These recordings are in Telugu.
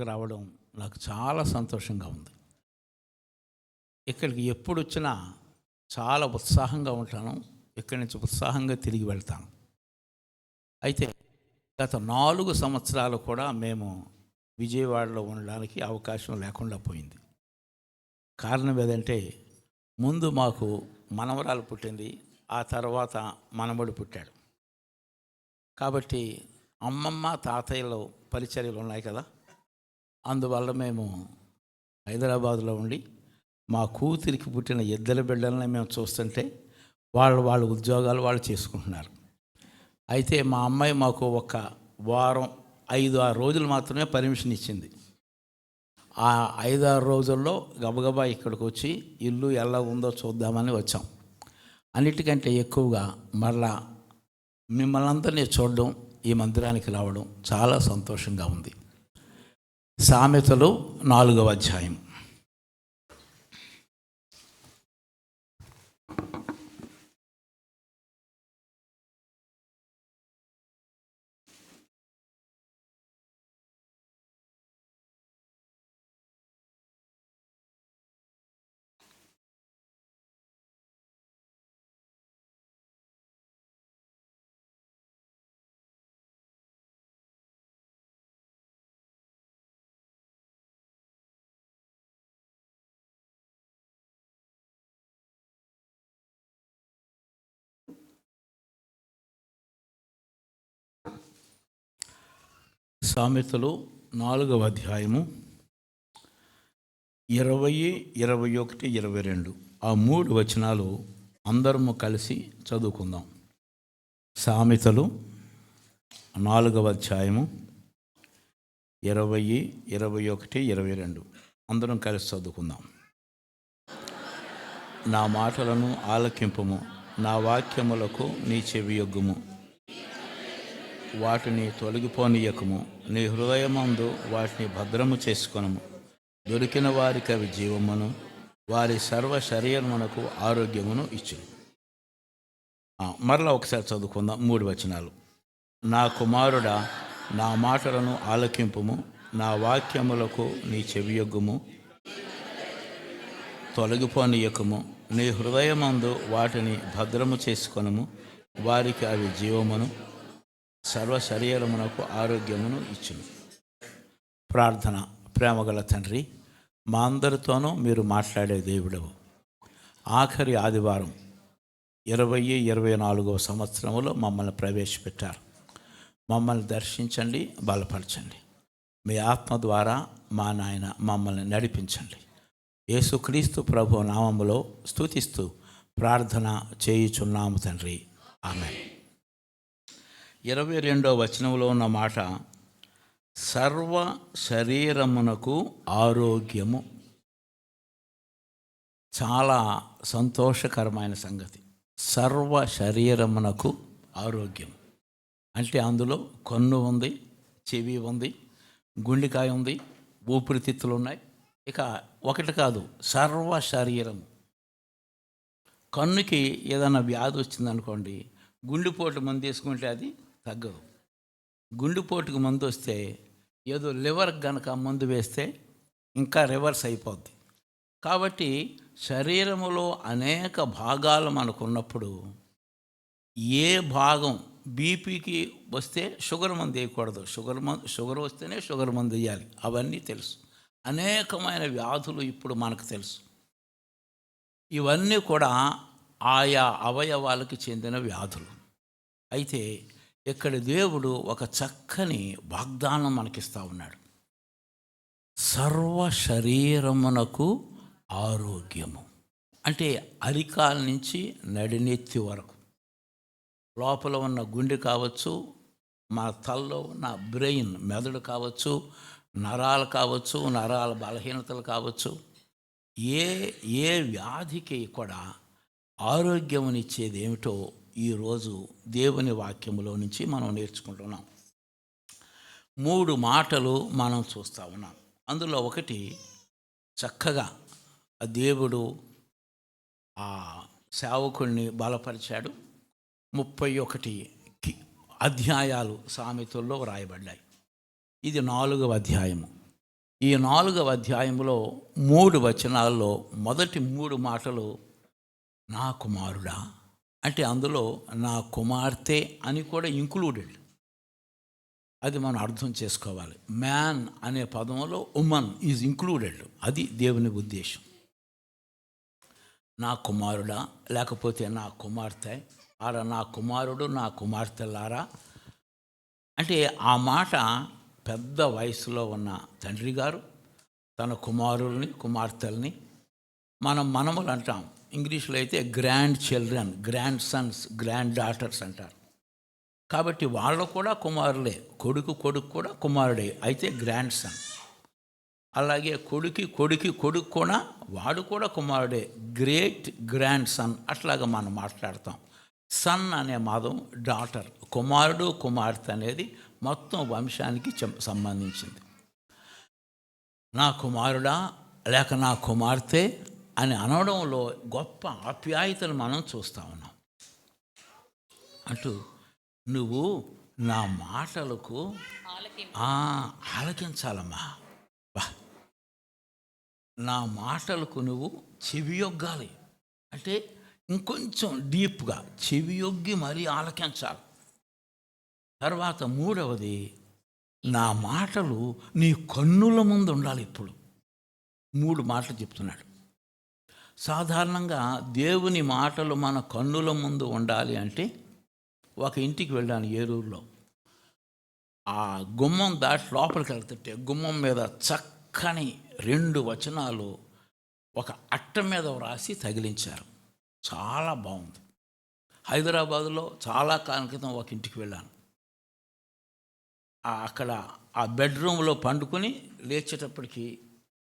రావడం నాకు చాలా సంతోషంగా ఉంది. ఇక్కడికి ఎప్పుడు వచ్చినా చాలా ఉత్సాహంగా ఉంటాను. ఇక్కడి నుంచి ఉత్సాహంగా తిరిగి వెళ్తాను. అయితే గత 4 సంవత్సరాలు కూడా మేము విజయవాడలో ఉండడానికి అవకాశం లేకుండా పోయింది. కారణం ఏదంటే, ముందు మాకు మనవరాలు పుట్టింది, ఆ తర్వాత మనవడు పుట్టాడు. కాబట్టి అమ్మమ్మ తాతయ్యలో పరిచర్యలు ఉన్నాయి కదా, అందువల్ల మేము హైదరాబాదులో ఉండి మా కూతురికి పుట్టిన ఇద్దరు బిడ్డలని మేము చూస్తుంటే వాళ్ళ ఉద్యోగాలు వాళ్ళు చేసుకుంటున్నారు. అయితే మా అమ్మాయి మాకు ఒక వారం 5-6 రోజులు మాత్రమే పర్మిషన్ ఇచ్చింది. ఆ 5-6 రోజుల్లో గబగబా ఇక్కడికి వచ్చి ఇల్లు ఎలా ఉందో చూద్దామని వచ్చాం. అన్నిటికంటే ఎక్కువగా మరలా మిమ్మల్ని అందరినీ చూడడం, ఈ మందిరానికి రావడం చాలా సంతోషంగా ఉంది. సామెతలు 4వ అధ్యాయం. సామెతలు 4వ అధ్యాయము 20, 21, 22 ఆ 3 వచనాలు అందరము కలిసి చదువుకుందాం. సామెతలు 4వ అధ్యాయము 20, 21, 22 అందరం కలిసి చదువుకుందాం. నా మాటలను ఆలకింపుము, నా వాక్యములకు నీ చెవియొగ్గుము, వాటిని తొలగిపోనీయకము, నీ హృదయమందు వాటిని భద్రము చేసుకొనుము. దొరికిన వారికి అవి జీవమును, వారి సర్వ శరీరమునకు ఆరోగ్యమును ఇచ్చును. మరలా ఒకసారి చదువుకుందాం 3 వచనాలు. నా కుమారుడా, నా మాటలను ఆలకింపుము, నా వాక్యములకు నీ చెవియొగ్గుము, తొలగిపోనీయకము, నీ హృదయమందు వాటిని భద్రము చేసుకొనుము. వారికి అవి జీవమును, సర్వ శరీరమునకు ఆరోగ్యమును ఇచ్చును. ప్రార్థన. ప్రేమగల తండ్రి, మా అందరితోనూ మీరు మాట్లాడే దేవుడవు. ఆఖరి ఆదివారం 2024వ సంవత్సరంలో మమ్మల్ని ప్రవేశపెట్టారు. మమ్మల్ని దర్శించండి, బలపరచండి. మీ ఆత్మ ద్వారా మా నాయన మమ్మల్ని నడిపించండి. యేసుక్రీస్తు ప్రభు నామములో స్తుతిస్తూ ప్రార్థన చేయుచున్నాము తండ్రి, ఆమేన్. 22వ వచనంలో ఉన్న మాట, సర్వ శరీరమునకు ఆరోగ్యము. చాలా సంతోషకరమైన సంగతి. సర్వ శరీరమునకు ఆరోగ్యం అంటే అందులో కన్ను ఉంది, చెవి ఉంది, గుండెకాయ ఉంది, ఊపిరితిత్తులు ఉన్నాయి. ఇక ఒకటి కాదు, సర్వ శరీరం. కన్నుకి ఏదైనా వ్యాధి వచ్చిందనుకోండి, గుండెపోటు మందు వేసుకుంటే అది తగ్గదు. గుండెపోటుకు మందు వస్తే ఏదో లివర్కి గనక మందు వేస్తే ఇంకా రివర్స్ అయిపోద్ది. కాబట్టి శరీరములో అనేక భాగాలు మనకున్నప్పుడు ఏ భాగం బీపీకి వస్తే షుగర్ మందు వేయకూడదు, షుగర్ వస్తేనే షుగర్ మందు వేయాలి, అవన్నీ తెలుసు. అనేకమైన వ్యాధులు ఇప్పుడు మనకు తెలుసు. ఇవన్నీ కూడా ఆయా అవయవాలకు చెందిన వ్యాధులు. అయితే ఇక్కడ దేవుడు ఒక చక్కని వాగ్దానం మనకిస్తూ ఉన్నాడు. సర్వ శరీరమునకు ఆరోగ్యము అంటే అరికాల నుంచి నడినెత్తి వరకు, లోపల ఉన్న గుండె కావచ్చు, మన తలలో ఉన్న బ్రెయిన్ మెదడు కావచ్చు, నరాలు కావచ్చు, నరాల బలహీనతలు కావచ్చు, ఏ వ్యాధికి కూడా ఆరోగ్యమునిచ్చేది ఏమిటో ఈరోజు దేవుని వాక్యములో నుంచి మనం నేర్చుకుంటున్నాం. 3 మాటలు మనం చూస్తూ ఉన్నాం. అందులో ఒకటి, చక్కగా దేవుడు ఆ సేవకుడిని బలపరిచాడు. 31 అధ్యాయాలు సామెతల్లో రాయబడ్డాయి. ఇది 4వ అధ్యాయము. ఈ 4వ అధ్యాయంలో 3 వచనాల్లో మొదటి 3 మాటలు నా కుమారుడా, అంటే అందులో నా కుమార్తె అని కూడా ఇంక్లూడెడ్. అది మనం అర్థం చేసుకోవాలి. మ్యాన్ అనే పదంలో ఉమన్ ఈజ్ ఇంక్లూడెడ్. అది దేవుని ఉద్దేశం. నా కుమారుడా, లేకపోతే నా కుమార్తె, ఆరా నా కుమారుడు నా కుమార్తెలారా. అంటే ఆ మాట పెద్ద వయసులో ఉన్న తండ్రి గారు తన కుమారుల్ని కుమార్తెల్ని, మనం మనములు అంటాం, ఇంగ్లీష్లో అయితే grand children, grand Sons, grand daughters అంటారు. కాబట్టి వాళ్ళు కూడా కుమారులే. కొడుకు కూడా కుమారుడే, అయితే గ్రాండ్ సన్. అలాగే కొడుకు కూడా వాడు కూడా కుమారుడే, గ్రేట్ గ్రాండ్ సన్. అట్లాగా మనం మాట్లాడతాం. సన్ అనే మాదం డాటర్, కుమారుడు కుమార్తె అనేది మొత్తం వంశానికి సంబంధించింది. నా కుమారుడా లేక నా కుమార్తె అని అనడంలో గొప్ప ఆప్యాయతను మనం చూస్తూ ఉన్నాం. అంటూ నువ్వు నా మాటలకు ఆలకించాలమ్మా. నా మాటలకు నువ్వు చెవియొగ్గాలి. అంటే ఇంకొంచెం డీప్గా చెవియొగ్గి మరీ ఆలకించాలి. తర్వాత 3వది, నా మాటలు నీ కన్నుల ముందు ఉండాలి. ఇప్పుడు 3 మాటలు చెప్తున్నాడు. సాధారణంగా దేవుని మాటలు మన కన్నుల ముందు ఉండాలి అంటే, ఒక ఇంటికి వెళ్ళాను ఏలూరులో. ఆ గుమ్మం దాటి లోపలికి వెళ్తుంటే గుమ్మం మీద చక్కని 2 వచనాలు ఒక అట్ట మీద వ్రాసి తగిలించారు. చాలా బాగుంది. హైదరాబాదులో చాలా కాలం క్రితం ఒక ఇంటికి వెళ్ళాను. అక్కడ ఆ బెడ్రూమ్లో పండుకొని లేచేటప్పటికి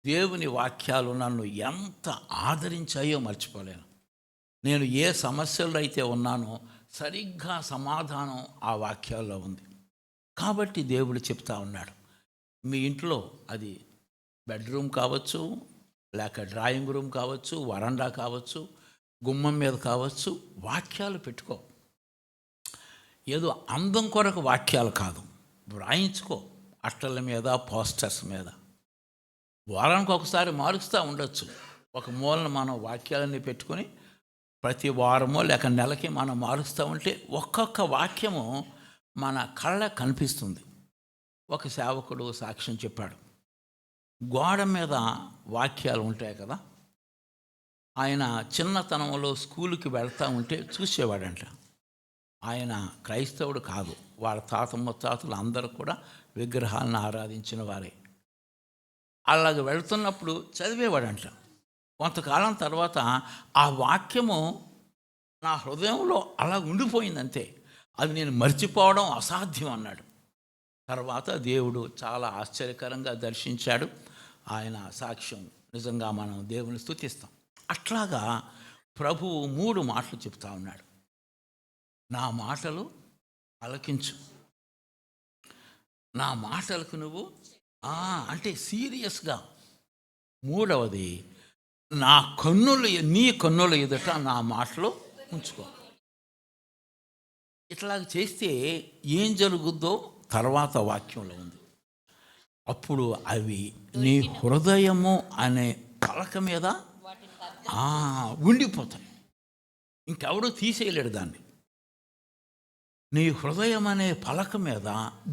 దేవుని వాక్యాలు నన్ను ఎంత ఆదరించాయో మర్చిపోలేను. నేను ఏ సమస్యల్లో అయితే ఉన్నానో సరిగ్గా సమాధానం ఆ వాక్యాల్లో ఉంది. కాబట్టి దేవుడు చెప్తా ఉన్నాడు, మీ ఇంట్లో అది బెడ్రూమ్ కావచ్చు, లేక డ్రాయింగ్ రూమ్ కావచ్చు, వరండా కావచ్చు, గుమ్మం మీద కావచ్చు, వాక్యాలు పెట్టుకో. ఏదో అందం కొరకు వాక్యాలు కాదు, వ్రాయించుకో. అట్టల మీద, పోస్టర్స్ మీద. వారానికి ఒకసారి మారుస్తూ ఉండొచ్చు. ఒక మూలన మనం వాక్యాలన్నీ పెట్టుకొని ప్రతి వారమో లేక నెలకి మనం మారుస్తూ ఉంటే ఒక్కొక్క వాక్యము మన కళ్ళకు కనిపిస్తుంది. ఒక సేవకుడు సాక్ష్యం చెప్పాడు. గోడ మీద వాక్యాలు ఉంటాయి కదా, ఆయన చిన్నతనంలో స్కూలుకి వెళ్తూ ఉంటే చూసేవాడంట. ఆయన క్రైస్తవుడు కాదు, వాళ్ళ తాత ముత్తాతలు అందరూ కూడా విగ్రహాలను ఆరాధించిన వారే. అలాగ వెళుతున్నప్పుడు చదివేవాడంట. కొంతకాలం తర్వాత ఆ వాక్యము నా హృదయంలో అలా ఉండిపోయిందంతే, అది నేను మర్చిపోవడం అసాధ్యం అన్నాడు. తర్వాత దేవుడు చాలా ఆశ్చర్యకరంగా దర్శించాడు. ఆయన సాక్ష్యం నిజంగా మనం దేవుని స్తుతిస్తాం. అట్లాగా ప్రభువు 3 మాటలు చెప్తా ఉన్నాడు. నా మాటలు ఆలకించు, నా మాటలకు నువ్వు అంటే సీరియస్గా. 3వది, నీ కన్నుల ఎదుట నా మాటలు ఉంచుకో. ఇట్లాగ చేస్తే ఏం జరుగుద్దో తర్వాత వాక్యంలో ఉంది. అప్పుడు అవి నీ హృదయము అనే పలక మీద ఉండిపోతాయి. ఇంకెవడూ తీసేయలేడు దాన్ని. నీ హృదయం అనే పలక మీద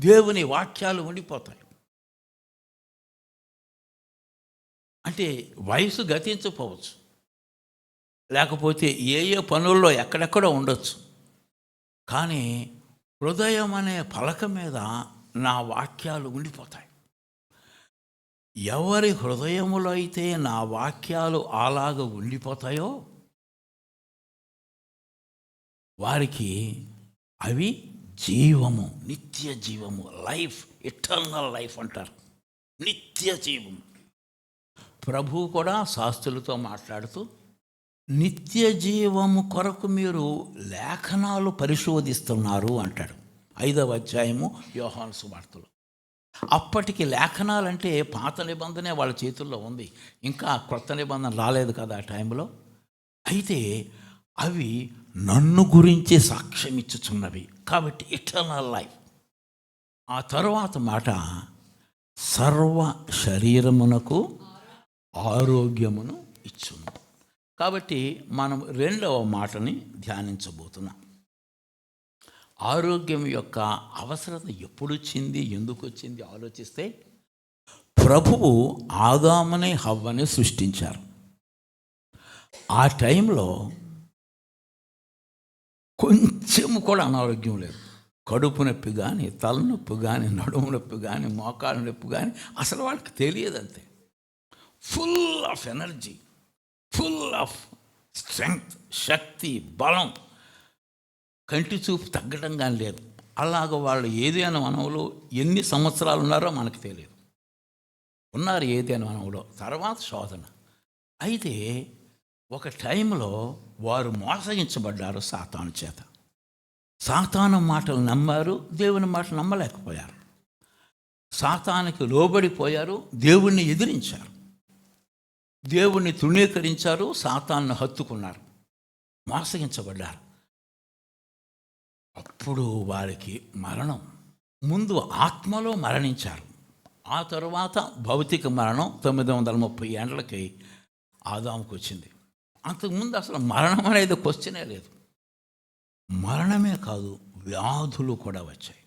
దేవుని వాక్యాలు ఉండిపోతాయి. అంటే వయసు గతించకపోవచ్చు, లేకపోతే ఏ పనుల్లో ఎక్కడెక్కడో ఉండొచ్చు, కానీ హృదయం అనే పలక మీద నా వాక్యాలు ఉండిపోతాయి. ఎవరి హృదయములో అయితే నా వాక్యాలు అలాగ ఉండిపోతాయో వారికి అవి జీవము, నిత్య జీవము, లైఫ్, ఇటర్నల్ లైఫ్ అంటారు, నిత్య జీవము. ప్రభువు కూడా శాస్త్రులతో మాట్లాడుతూ, నిత్య జీవము కొరకు మీరు లేఖనాలు పరిశోధిస్తున్నారు అంటాడు. 5వ అధ్యాయము యోహాను సువార్తలో. అప్పటికి లేఖనాలంటే పాత నిబంధనే వాళ్ళ చేతుల్లో ఉంది, ఇంకా కొత్త నిబంధన రాలేదు కదా ఆ టైంలో. అయితే అవి నన్ను గురించి సాక్ష్యం ఇచ్చుచున్నవి, కాబట్టి ఇటర్నల్ లైఫ్. ఆ తరువాత మాట, సర్వ శరీరమునకు ఆరోగ్యమును ఇచ్చును. కాబట్టి మనం రెండవ మాటని ధ్యానించబోతున్నాం. ఆరోగ్యం యొక్క అవసరత ఎప్పుడు వచ్చింది, ఎందుకు వచ్చింది ఆలోచిస్తే, ప్రభువు ఆదాముని హవ్వని సృష్టించారు. ఆ టైంలో కొంచెం కూడా అనారోగ్యం లేదు. కడుపు నొప్పి కానీ, తలనొప్పి కానీ, నడుము నొప్పి కానీ, మోకాలు నొప్పి కానీ అసలు వాళ్ళకి తెలియదంతే. Full of energy, full of strength, శక్తి, బలం, కంటి చూపు తగ్గడం కానీ లేదు. అలాగ వాళ్ళు ఏదైనా మనవులో ఎన్ని సంవత్సరాలు ఉన్నారో మనకు తెలియదు. ఉన్నారు ఏదైనా మనవులో. తర్వాత శోధన. అయితే ఒక టైంలో వారు మోసగించబడ్డారు సాతాను చేత. సాతాను మాటలు నమ్మారు, దేవుని మాటలు నమ్మలేకపోయారు. సాతానికి లోబడిపోయారు, దేవుణ్ణి ఎదిరించారు. దేవుణ్ణి తృణీకరించారు, సాతాన్ని హత్తుకున్నారు, మోసగించబడ్డారు. అప్పుడు వారికి మరణం. ముందు ఆత్మలో మరణించారు, ఆ తరువాత భౌతిక మరణం 930 ఏండ్లకి ఆదాముకు వచ్చింది. అంతకుముందు అసలు మరణం అనేది క్వశ్చనే లేదు. మరణమే కాదు, వ్యాధులు కూడా వచ్చాయి.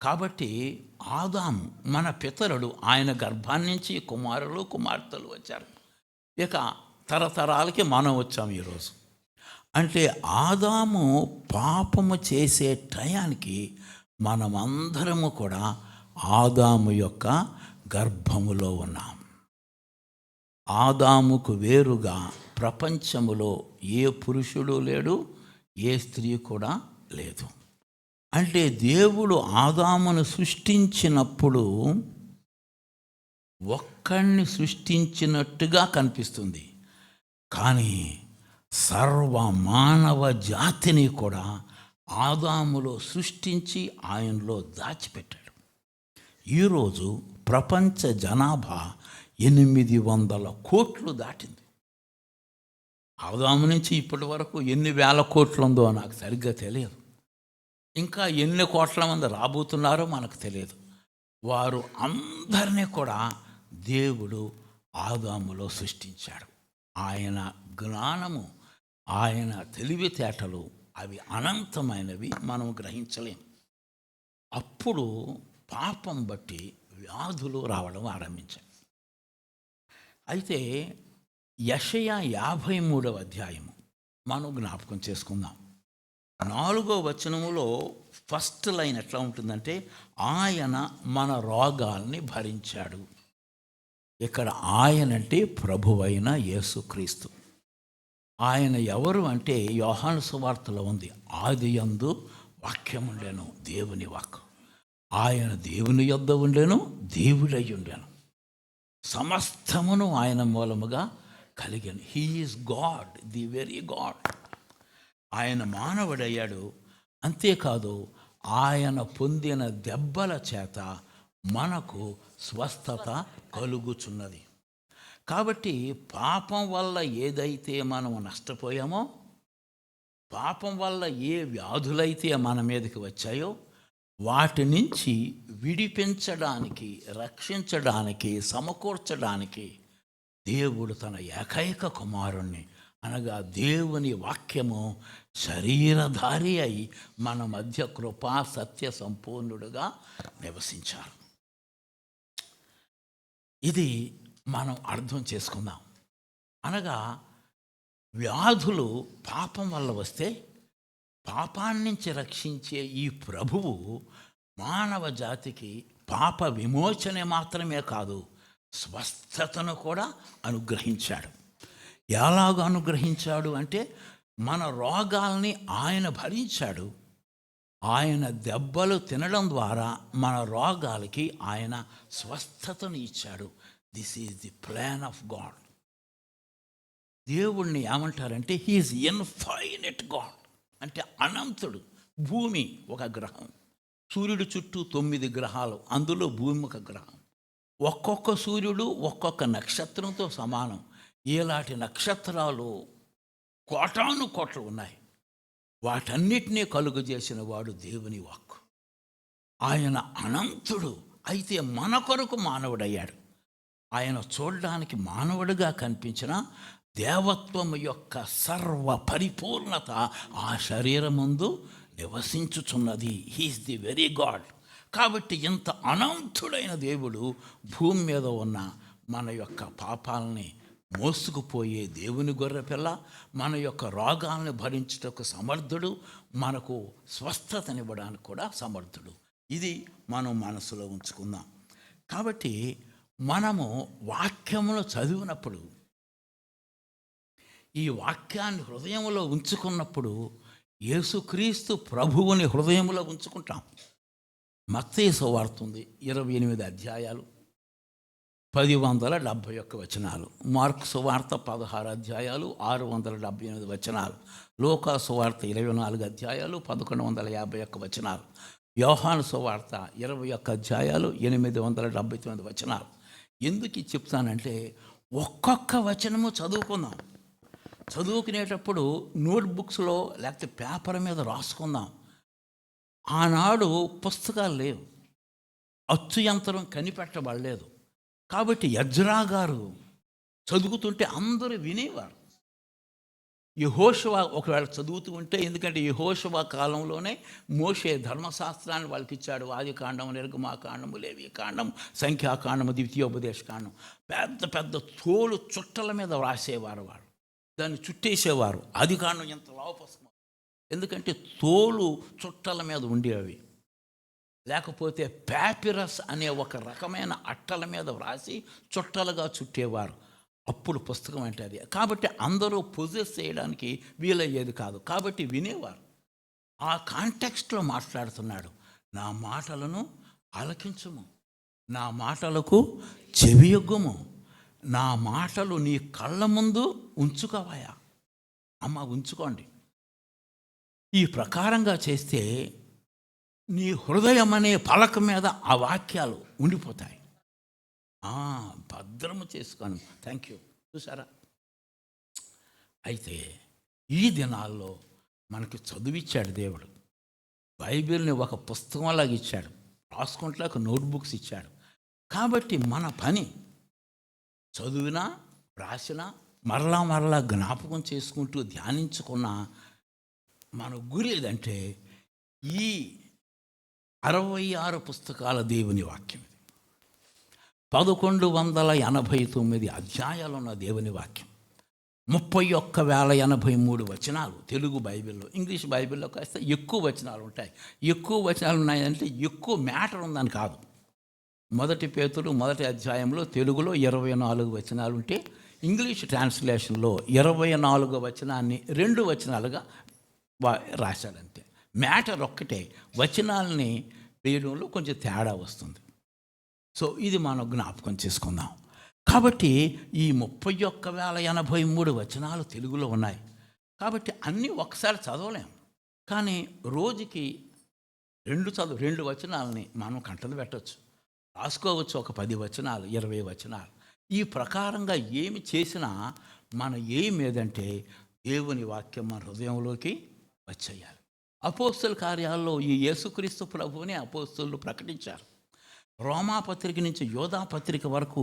కాబట్టి ఆదాము మన పితరుడు, ఆయన గర్భాన్నించి కుమారులు కుమార్తెలు వచ్చారు. ఇక తరతరాలకి మనం వచ్చాము ఈరోజు. అంటే ఆదాము పాపము చేసే టయానికి మనమందరము కూడా ఆదాము యొక్క గర్భములో ఉన్నాం. ఆదాముకు వేరుగా ప్రపంచములో ఏ పురుషుడు లేడు, ఏ స్త్రీ కూడా లేదు. అంటే దేవుడు ఆదామును సృష్టించినప్పుడు ఒక్కడిని సృష్టించినట్టుగా కనిపిస్తుంది, కానీ సర్వ మానవ జాతిని కూడా ఆదాములో సృష్టించి ఆయనలో దాచిపెట్టాడు. ఈరోజు ప్రపంచ జనాభా 800 కోట్లు దాటింది. ఆదాము నుంచి ఇప్పటి వరకు ఎన్ని వేల కోట్లు ఉందో నాకు సరిగ్గా తెలియదు. ఇంకా ఎన్ని కోట్ల మంది రాబోతున్నారో మనకు తెలియదు. వారు అందరినీ కూడా దేవుడు ఆదాములో సృష్టించాడు. ఆయన జ్ఞానము, ఆయన తెలివితేటలు అవి అనంతమైనవి, మనం గ్రహించలేం. అప్పుడు పాపం బట్టి వ్యాధులు రావడం ఆరంభించాయి. అయితే యెషయా 53వ అధ్యాయము మనం జ్ఞాపకం చేసుకుందాం. 4వ వచనములో ఫస్ట్ లైన్ ఎట్లా ఉంటుందంటే, ఆయన మన రోగాల్ని భరించాడు. ఇక్కడ ఆయన అంటే ప్రభువైన యేసుక్రీస్తు. ఆయన ఎవరు అంటే యోహాను సువార్తలో ఉంది, ఆదియందు వాక్యం ఉండెను, దేవుని వాక్కు. ఆయన దేవుని యొద్ద ఉండెను, దేవుడై ఉండెను. సమస్తమును ఆయన మూలముగా కలిగాను. He is God, the very God. ఆయన మానవుడయ్యాడు. అంతేకాదు, ఆయన పొందిన దెబ్బల చేత మనకు స్వస్థత కలుగుచున్నది. కాబట్టి పాపం వల్ల ఏదైతే మనం నష్టపోయామో, పాపం వల్ల ఏ వ్యాధులైతే మన మీదకి వచ్చాయో, వాటి నుంచి విడిపించడానికి, రక్షించడానికి, సమకూర్చడానికి దేవుడు తన ఏకైక కుమారుణ్ణి, అనగా దేవుని వాక్యము శరీరధారి అయి మన మధ్య కృపా సత్య సంపూర్ణుడుగా నివసించారు. ఇది మనం అర్థం చేసుకుందాం. అనగా వ్యాధులు పాపం వల్ల వస్తే, పాపాన్నించి రక్షించే ఈ ప్రభువు మానవ జాతికి పాప విమోచన మాత్రమే కాదు, స్వస్థతను కూడా అనుగ్రహించాడు. ఎలాగ అనుగ్రహించాడు అంటే, మన రోగాల్ని ఆయన భరించాడు. ఆయన దెబ్బలు తినడం ద్వారా మన రోగాలకి ఆయన స్వస్థతను ఇచ్చాడు. This is the plan of God. దేవుణ్ణి ఏమంటారంటే హీఈస్ ఇన్ఫైనైట్ గాడ్, అంటే అనంతుడు. భూమి ఒక గ్రహం, సూర్యుడు చుట్టూ 9 గ్రహాలు, అందులో భూమి ఒక గ్రహం. ఒక్కొక్క సూర్యుడు ఒక్కొక్క నక్షత్రంతో సమానం. ఇలాంటి నక్షత్రాలు కోటాను కోట్లు ఉన్నాయి. వాటన్నిటినీ కలుగజేసిన వాడు దేవుని వాక్కు. ఆయన అనంతుడు. అయితే మన కొరకు మానవుడయ్యాడు. ఆయన చూడడానికి మానవుడిగా కనిపించిన దేవత్వము యొక్క సర్వ పరిపూర్ణత ఆ శరీరమందు నివసించుచున్నది. He is the very God. కాబట్టి ఇంత అనంతుడైన దేవుడు భూమి మీద ఉన్న మన యొక్క పాపాలని మోసుకుపోయే దేవుని గొర్రెపిల్ల, మన యొక్క రోగాలను భరించుటకు సమర్థుడు, మనకు స్వస్థతనివ్వడానికి కూడా సమర్థుడు. ఇది మనం మనసులో ఉంచుకుందాం. కాబట్టి మనము వాక్యమును చదివినప్పుడు, ఈ వాక్యాన్ని హృదయంలో ఉంచుకున్నప్పుడు యేసుక్రీస్తు ప్రభువుని హృదయంలో ఉంచుకుంటాం. మత్తయి సువార్త ఉంది, 28 అధ్యాయాలు, 1071 వచనాలు. మార్కు సువార్త 16 అధ్యాయాలు, 678 వచనాలు. లూకా సువార్త 24 అధ్యాయాలు, 1151 వచనాలు. యోహాను సువార్త 21 అధ్యాయాలు, 879 వచనాలు. ఎందుకు చెప్తానంటే ఒక్కొక్క వచనము చదువుకుందాం. చదువుకునేటప్పుడు నోట్బుక్స్లో లేకపోతే పేపర్ మీద రాసుకుందాం. ఆనాడు పుస్తకాలు లేవు, అచ్చు యంత్రం కనిపెట్టబడలేదు. కాబట్టి ఎజ్రా గారు చదువుతుంటే అందరూ వినేవారు. యెహోషువ ఒకవేళ చదువుతూ ఉంటే, ఎందుకంటే యెహోషువ కాలంలోనే మోషే ధర్మశాస్త్రాన్ని వాళ్ళకి ఇచ్చాడు. ఆదికాండం, నిర్గమాకాండము, లేవికాండం, సంఖ్యాకాండము, ద్వితీయోపదేశకాండం. పెద్ద పెద్ద తోలు చుట్టల మీద వ్రాసేవారు. వారు దాన్ని చుట్టేసేవారు. ఆదికాండం ఎంత లావు పుస్తకం, ఎందుకంటే తోలు చుట్టల మీద ఉండేవి. లేకపోతే ప్యాపిరస్ అనే ఒక రకమైన అట్టల మీద వ్రాసి చుట్టలుగా చుట్టేవారు. అప్పుడు పుస్తకం అంటే అది. కాబట్టి అందరూ పొజెస్ చేయడానికి వీలయ్యేది కాదు. కాబట్టి వినేవారు. ఆ కాంటెక్స్ట్లో మాట్లాడుతున్నాడు. నా మాటలను ఆలకించుము, నా మాటలకు చెవియొగ్గుము, నా మాటలు నీ కళ్ళ ముందు ఉంచుకోవాయా. అమ్మ, ఉంచుకోండి. ఈ ప్రకారంగా చేస్తే నీ హృదయం అనే పలక మీద ఆ వాక్యాలు ఉండిపోతాయి. భద్రము చేసుకోను. Thank you. చూసారా? అయితే ఈ దినాల్లో మనకి చదువిచ్చాడు దేవుడు. బైబిల్ని ఒక పుస్తకంలాగా ఇచ్చాడు, రాసుకుంటాక నోట్బుక్స్ ఇచ్చాడు. కాబట్టి మన పని చదివినా రాసినా మరలా జ్ఞాపకం చేసుకుంటూ ధ్యానించుకున్న మన గురి ఏదంటే ఈ 66 పుస్తకాల దేవుని వాక్యం. 1189 అధ్యాయాలు ఉన్న దేవుని వాక్యం, 31,083 వచనాలు తెలుగు బైబిల్లో. ఇంగ్లీష్ బైబిల్లో కాస్త ఎక్కువ వచనాలు ఉంటాయి. ఎక్కువ వచనాలు ఉన్నాయంటే ఎక్కువ మ్యాటర్ ఉందని కాదు. 1 పేతురు 1 అధ్యాయంలో తెలుగులో 24 వచనాలు ఉంటే, ఇంగ్లీష్ ట్రాన్స్లేషన్లో 24 వచనాన్ని 2 వచనాలుగా రాశాడంతే. మ్యాటర్ ఒక్కటే, వచనాలని వేయడంలో కొంచెం తేడా వస్తుంది. సో ఇది మనం జ్ఞాపకం చేసుకుందాం. కాబట్టి ఈ 31,083 వచనాలు తెలుగులో ఉన్నాయి. కాబట్టి అన్నీ ఒకసారి చదవలేం. కానీ రోజుకి 2 వచనాలని మనం కంటలు పెట్టవచ్చు, రాసుకోవచ్చు. ఒక 10 వచనాలు, 20 వచనాలు. ఈ ప్రకారంగా ఏమి చేసినా మన ఏం ఏదంటే దేవుని వాక్యం మన హృదయంలోకి వచ్చేయాలి. అపోస్తల కార్యాల్లో ఈ యేసుక్రీస్తు ప్రభువుని అపోస్తలులు ప్రకటించారు. రోమాపత్రిక నుంచి యోధాపత్రిక వరకు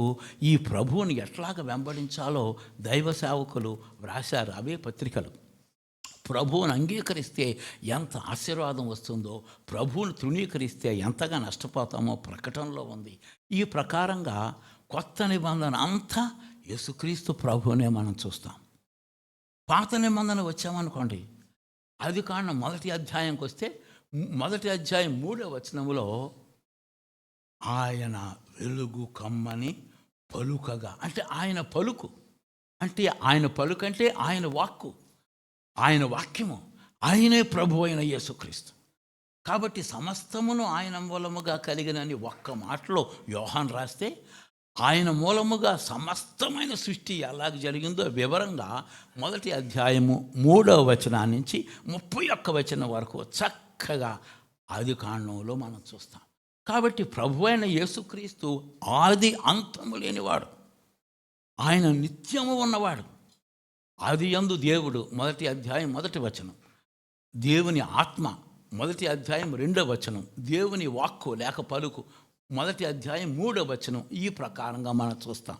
ఈ ప్రభువుని ఎట్లాగ వెంబడించాలో దైవ సేవకులు వ్రాశారు. అవే పత్రికలు. ప్రభువుని అంగీకరిస్తే ఎంత ఆశీర్వాదం వస్తుందో, ప్రభువుని తృణీకరిస్తే ఎంతగా నష్టపోతామో ప్రకటనలో ఉంది. ఈ ప్రకారంగా కొత్త నిబంధన అంతా యేసుక్రీస్తు ప్రభువునే మనం చూస్తాం. పాత నిబంధన వచ్చామనుకోండి, ఆదికాండం 1 అధ్యాయంకి వస్తే 1 అధ్యాయం 3వ వచనంలో ఆయన వెలుగు కమ్మని పలుకగా, అంటే ఆయన పలుకు, అంటే ఆయన పలుకు అంటే ఆయన వాక్కు, ఆయన వాక్యము, ఆయనే ప్రభు అయిన యేసుక్రీస్తు. కాబట్టి సమస్తమును ఆయన మూలముగా కలిగినని ఒక్క మాటలో యోహాన్ రాస్తే, ఆయన మూలముగా సమస్తమైన సృష్టి ఎలాగ జరిగిందో వివరంగా 1 అధ్యాయము 3వ వచనం నుంచి 31 వచనం వరకు చక్కగా ఆదికాండంలో మనం చూస్తాం. కాబట్టి ప్రభు అయిన యేసుక్రీస్తు ఆది అంతము లేనివాడు, ఆయన నిత్యము ఉన్నవాడు. ఆది యందు దేవుడు 1 అధ్యాయం 1వ వచనం, దేవుని ఆత్మ 1 అధ్యాయం 2వ వచనం, దేవుని వాక్కు లేక పలుకు మొదటి అధ్యాయం 3వ వచనం ఈ ప్రకారంగా మనం చూస్తాం.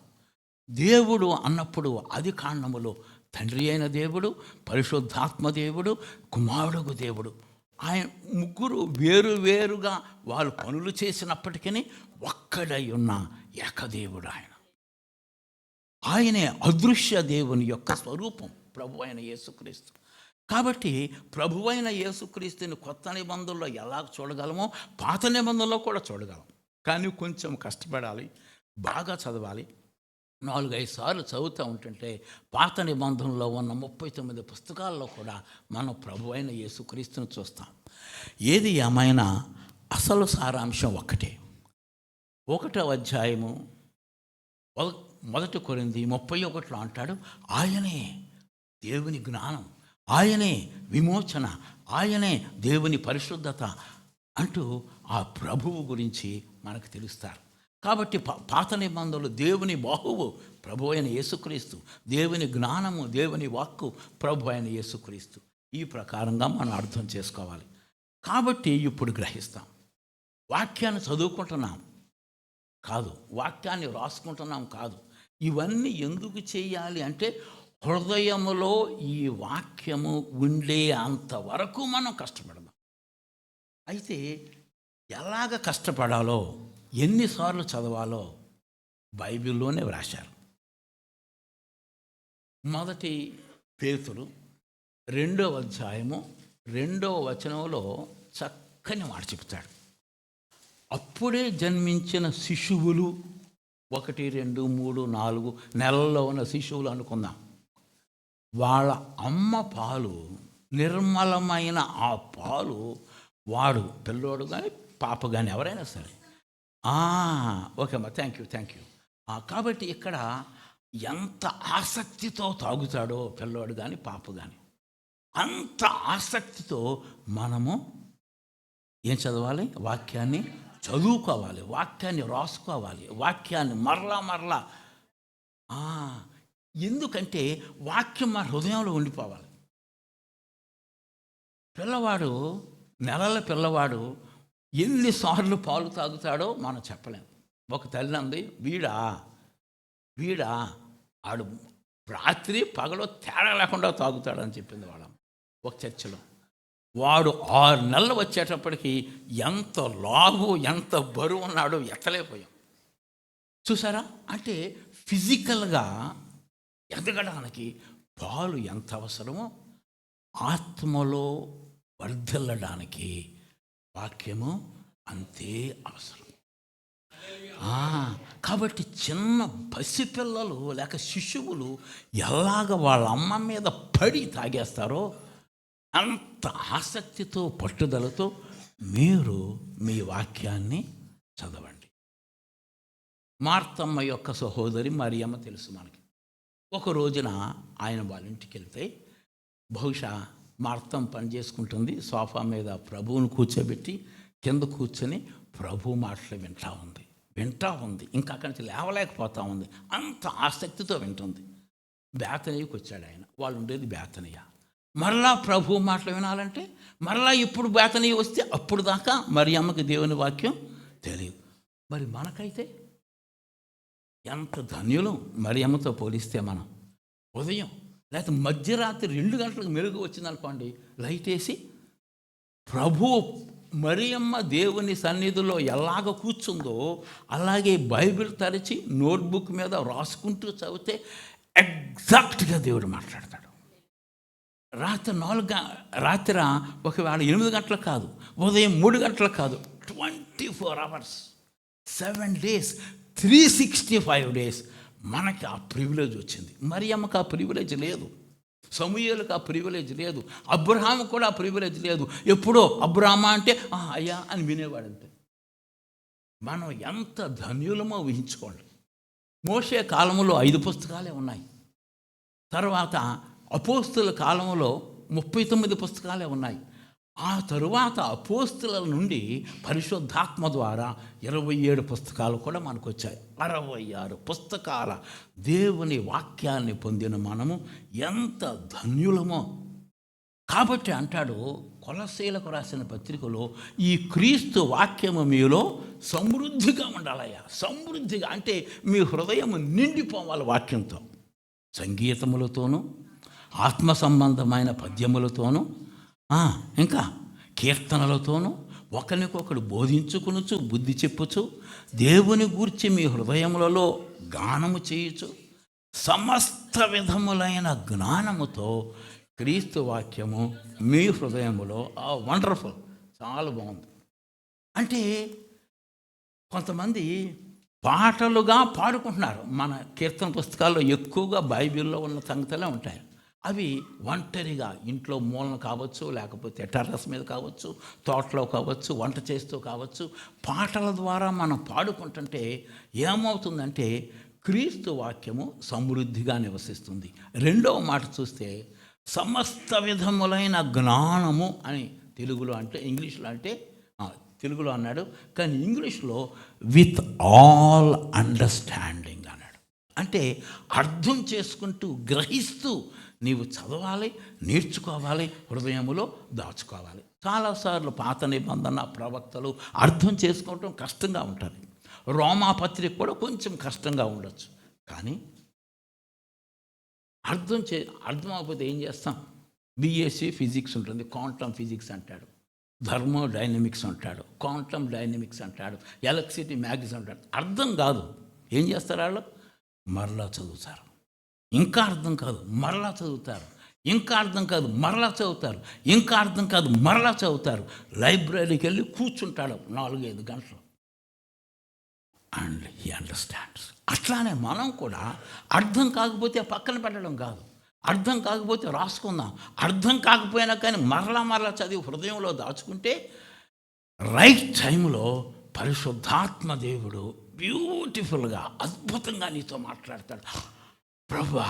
దేవుడు అన్నప్పుడు ఆది కాండములో తండ్రి అయిన దేవుడు, పరిశుద్ధాత్మ దేవుడు, కుమారుడు దేవుడు, ఆయన ముగ్గురు వేరువేరుగా వాళ్ళు పనులు చేసినప్పటికీ ఒక్కడై ఉన్న ఏకదేవుడు ఆయన. ఆయనే అదృశ్య దేవుని యొక్క స్వరూపం ప్రభు అయిన యేసుక్రీస్తు. కాబట్టి ప్రభు అయిన యేసుక్రీస్తుని కొత్త నిబంధనలో ఎలా చూడగలమో పాత నిబంధనలో కూడా చూడగలం. కానీ కొంచెం కష్టపడాలి, బాగా చదవాలి. 4-5 సార్లు చదువుతూ ఉంటుంటే పాత నిబంధనలో ఉన్న 39 పుస్తకాల్లో కూడా మనం ప్రభు అయిన యేసుక్రీస్తుని చూస్తాం. ఏది ఏమైనా అసలు సారాంశం ఒక్కటే. 1వ అధ్యాయము 1 కొరింథీ 31లో అంటాడు, ఆయనే దేవుని జ్ఞానం, ఆయనే విమోచన, ఆయనే దేవుని పరిశుద్ధత అంటూ ఆ ప్రభువు గురించి మనకు తెలుస్తారు. కాబట్టి పాత నిబంధనలు దేవుని బాహువు ప్రభు అయిన యేసుక్రీస్తు, దేవుని జ్ఞానము, దేవుని వాక్కు ప్రభు అయిన యేసుక్రీస్తు. ఈ ప్రకారంగా మనం అర్థం చేసుకోవాలి. కాబట్టి ఇప్పుడు గ్రహిస్తాం. వాక్యాన్ని చదువుకుంటున్నాం కాదు, వాక్యాన్ని రాసుకుంటున్నాం కాదు. ఇవన్నీ ఎందుకు చేయాలి అంటే హృదయములో ఈ వాక్యము ఉండే అంతవరకు మనం కష్టపడదాం. అయితే ఎలాగ కష్టపడాలో, ఎన్నిసార్లు చదవాలో బైబిల్లోనే వ్రాశారు. మొదటి పేతురు 2వ అధ్యాయము 2వ వచనంలో చక్కని మాట చెప్తాడు. అప్పుడే జన్మించిన శిశువులు 1, 2, 3, 4 నెలల్లో ఉన్న శిశువులు అనుకుందాం. వాళ్ళ అమ్మ పాలు, నిర్మలమైన ఆ పాలు వాడు పిల్లోడు కానీ పాప కానీ ఎవరైనా సరే, ఓకే అమ్మా, థ్యాంక్ యూ. కాబట్టి ఇక్కడ ఎంత ఆసక్తితో తాగుతాడో పిల్లోడు కానీ పాప కానీ, అంత ఆసక్తితో మనము ఏం చదవాలి? వాక్యాన్ని చదువుకోవాలి, వాక్యాన్ని రాసుకోవాలి, వాక్యాన్ని మరలా ఎందుకంటే వాక్యం మన హృదయంలో ఉండిపోవాలి. పిల్లవాడు, నెలల పిల్లవాడు ఎన్నిసార్లు పాలు తాగుతాడో మనం చెప్పలేము. ఒక తల్లి అంది, వీడా ఆడు రాత్రి పగలు తేడా లేకుండా తాగుతాడని చెప్పింది వాళ్ళ ఒక చర్చలో. వాడు 6 నెలలు వచ్చేటప్పటికి ఎంత లావు, ఎంత బరువు ఉన్నాడో ఎత్తలేకపోయాం. చూసారా? అంటే ఫిజికల్గా ఎదగడానికి పాలు ఎంత అవసరమో ఆత్మలో వర్ధిల్లడానికి వాక్యము అంతే అవసరం. కాబట్టి చిన్న పసిపిల్లలు లేక శిశువులు ఎలాగ వాళ్ళ అమ్మ మీద పడి తాగేస్తారో అంత ఆసక్తితో, పట్టుదలతో మీరు మీ వాక్యాన్ని చదవండి. మార్తమ్మ యొక్క సహోదరి మరియమ్మ తెలుసు మనకి. ఒక రోజున ఆయన వాళ్ళ ఇంటికి వెళ్తే, బహుశా మార్తం పని చేసుకుంటుంది, సోఫా మీద ప్రభువును కూర్చోబెట్టి కింద కూర్చొని ప్రభు మాటలు వింటూ ఉంది. ఇంకా అక్కడి నుంచి లేవలేకపోతూ ఉంది, అంత ఆసక్తితో వింటుంది. బేతనీయకు వచ్చాడు ఆయన. వాళ్ళు ఉండేది బేతనీయ. మరలా ప్రభు మాటలు వినాలంటే మరలా ఇప్పుడు బేతనీయ వస్తే అప్పుడు దాకా మరియమ్మకి దేవుని వాక్యం తెలియదు. మరి మనకైతే ఎంత ధన్యులు మరియమ్మతో పోలిస్తే. మనం ఉదయం లేకపోతే మధ్యరాత్రి 2 గంటలకు మెరుగు వచ్చిందనుకోండి, లైట్ వేసి ప్రభు మరియమ్మ దేవుని సన్నిధిలో ఎలాగ కూర్చుందో అలాగే బైబిల్ తెరిచి నోట్బుక్ మీద రాసుకుంటూ చదివితే ఎగ్జాక్ట్గా దేవుడు మాట్లాడతాడు. రాత్రి ఒకవేళ 8 గంటలకు కాదు, ఉదయం 3 గంటలకు కాదు, 24 hours 7 days 365 days మనకి ఆ ప్రివిలేజ్ వచ్చింది. మరియమ్మకి ఆ ప్రివిలేజ్ లేదు, సమూయేలుకి ఆ ప్రివిలేజ్ లేదు, అబ్రహాము కూడా ఆ ప్రివిలేజ్ లేదు. ఎప్పుడో అబ్రహామా అంటే అయ్యా అని వినేవాడంతే. మనం ఎంత ధన్యులమో ఊహించుకోండి. మోషే కాలంలో 5 పుస్తకాలే ఉన్నాయి. తర్వాత అపోస్తుల కాలంలో 39 పుస్తకాలే ఉన్నాయి. ఆ తరువాత అపోస్తుల నుండి పరిశుద్ధాత్మ ద్వారా 27 పుస్తకాలు కూడా మనకు వచ్చాయి. 66 పుస్తకాల దేవుని వాక్యాన్ని పొందిన మనము ఎంత ధన్యులమో. కాబట్టి అంటాడు, కొలస్సీలకు రాసిన పత్రికలో ఈ క్రీస్తు వాక్యము మీలో సమృద్ధిగా ఉండాలయ్యా. సమృద్ధిగా అంటే మీ హృదయం నిండిపోవాలి వాక్యంతో, సంగీతములతోనూ ఆత్మ సంబంధమైన పద్యములతోనూ ఇంకా కీర్తనలతోనూ ఒకరికొకడు బోధించుకునుచు బుద్ధి చెప్పుచు దేవుని గూర్చి మీ హృదయములలో గానము చేయుచు సమస్త విధములైన జ్ఞానముతో క్రీస్తు వాక్యము మీ హృదయములో వండర్ఫుల్, చాలా బాగుంది. అంటే కొంతమంది పాటలుగా పాడుకుంటున్నారు. మన కీర్తన పుస్తకాల్లో ఎక్కువగా బైబిల్లో ఉన్న సంగతులే ఉంటాయి. అవి ఒంటరిగా ఇంట్లో మూలన కావచ్చు, లేకపోతే టెర్రస్ మీద కావచ్చు, తోటలో కావచ్చు, వంట చేస్తూ కావచ్చు, పాటల ద్వారా మనం పాడుకుంటుంటే ఏమవుతుందంటే క్రీస్తు వాక్యము సమృద్ధిగా నివసిస్తుంది. రెండవ మాట చూస్తే సమస్త విధములైన జ్ఞానము అని తెలుగులో అంటే, ఇంగ్లీష్లో అంటే తెలుగులో అన్నాడు, కానీ ఇంగ్లీష్లో విత్ ఆల్ అండర్స్టాండింగ్ అన్నాడు. అంటే అర్థం చేసుకుంటూ గ్రహిస్తూ నీవు చదవాలి, నేర్చుకోవాలి, హృదయములో దాచుకోవాలి. చాలాసార్లు పాత నిబంధన ప్రవక్తలు అర్థం చేసుకోవటం కష్టంగా ఉంటుంది. రోమాపత్రిక కూడా కొంచెం కష్టంగా ఉండొచ్చు. కానీ అర్థం అవ్వకపోతే ఏం చేస్తాం? బీఎస్సీ ఫిజిక్స్ ఉంటుంది, క్వాంటమ్ ఫిజిక్స్ అంటాడు, థర్మోడైనమిక్స్ అంటాడు, క్వాంటమ్ డైనమిక్స్ అంటాడు, ఎలక్ట్రిసిటీ మ్యాగ్నెటిక్స్ అంటాడు. అర్థం కాదు. ఏం చేస్తారు వాళ్ళు? మరలా చదువుతారు. ఇంకా అర్థం కాదు, మరలా చదువుతారు. ఇంకా అర్థం కాదు, మరలా చదువుతారు. ఇంకా అర్థం కాదు, మరలా చదువుతారు. లైబ్రరీకి వెళ్ళి కూర్చుంటాడు 4-5 గంటలు. And he understands. అట్లానే మనం కూడా అర్థం కాకపోతే పక్కన పెట్టడం కాదు, అర్థం కాకపోతే రాసుకుందాం. అర్థం కాకపోయినా కానీ మరలా చదివి హృదయంలో దాచుకుంటే రైట్ టైంలో పరిశుద్ధాత్మ దేవుడు బ్యూటిఫుల్గా అద్భుతంగా నీతో మాట్లాడతాడు. ప్రభువా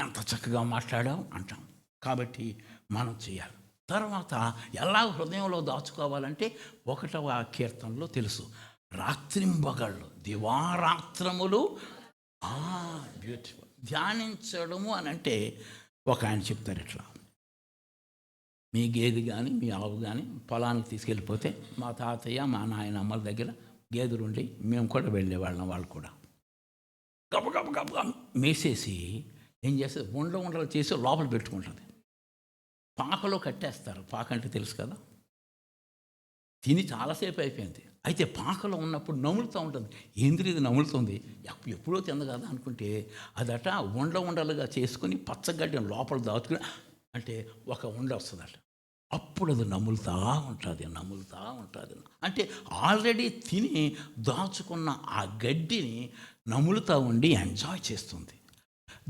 ఎంత చక్కగా మాట్లాడావు అంటాం. కాబట్టి మనం చేయాలి. తర్వాత ఎలా హృదయంలో దాచుకోవాలంటే 1వ కీర్తనలో తెలుసు, రాత్రింబగళ్ళు దివారాత్రములు బ్యూటిఫుల్ ధ్యానించడము అని అంటే ఒక ఆయన చెప్తారు, ఇట్లా మీ గేదె కానీ మీ ఆవు కానీ పొలానికి తీసుకెళ్ళిపోతే మా తాతయ్య మా నాయన అమ్మల దగ్గర గేదెలుండి మేము కూడా వెళ్ళేవాళ్ళం. వాళ్ళు కూడా గబ మేసేసి ఏం చేస్తుంది, ఉండలు చేసి లోపల పెట్టుకుంటుంది. పాకలో కట్టేస్తారు. పాక అంటే తెలుసు కదా, తిని చాలాసేపు అయిపోయింది. అయితే పాకలో ఉన్నప్పుడు నములుతూ ఉంటుంది. ఏంద్రీ ఇది నములుతుంది, ఎప్పుడో తింది కదా అనుకుంటే అదట ఉండలుగా చేసుకుని పచ్చగడ్డిని లోపల దాచుకుని అంటే ఒక ఉండ వస్తుందట. అప్పుడు అది నములుతూ ఉంటుంది. అంటే ఆల్రెడీ తిని దాచుకున్న ఆ గడ్డిని నములుతూ ఉండి ఎంజాయ్ చేస్తుంది.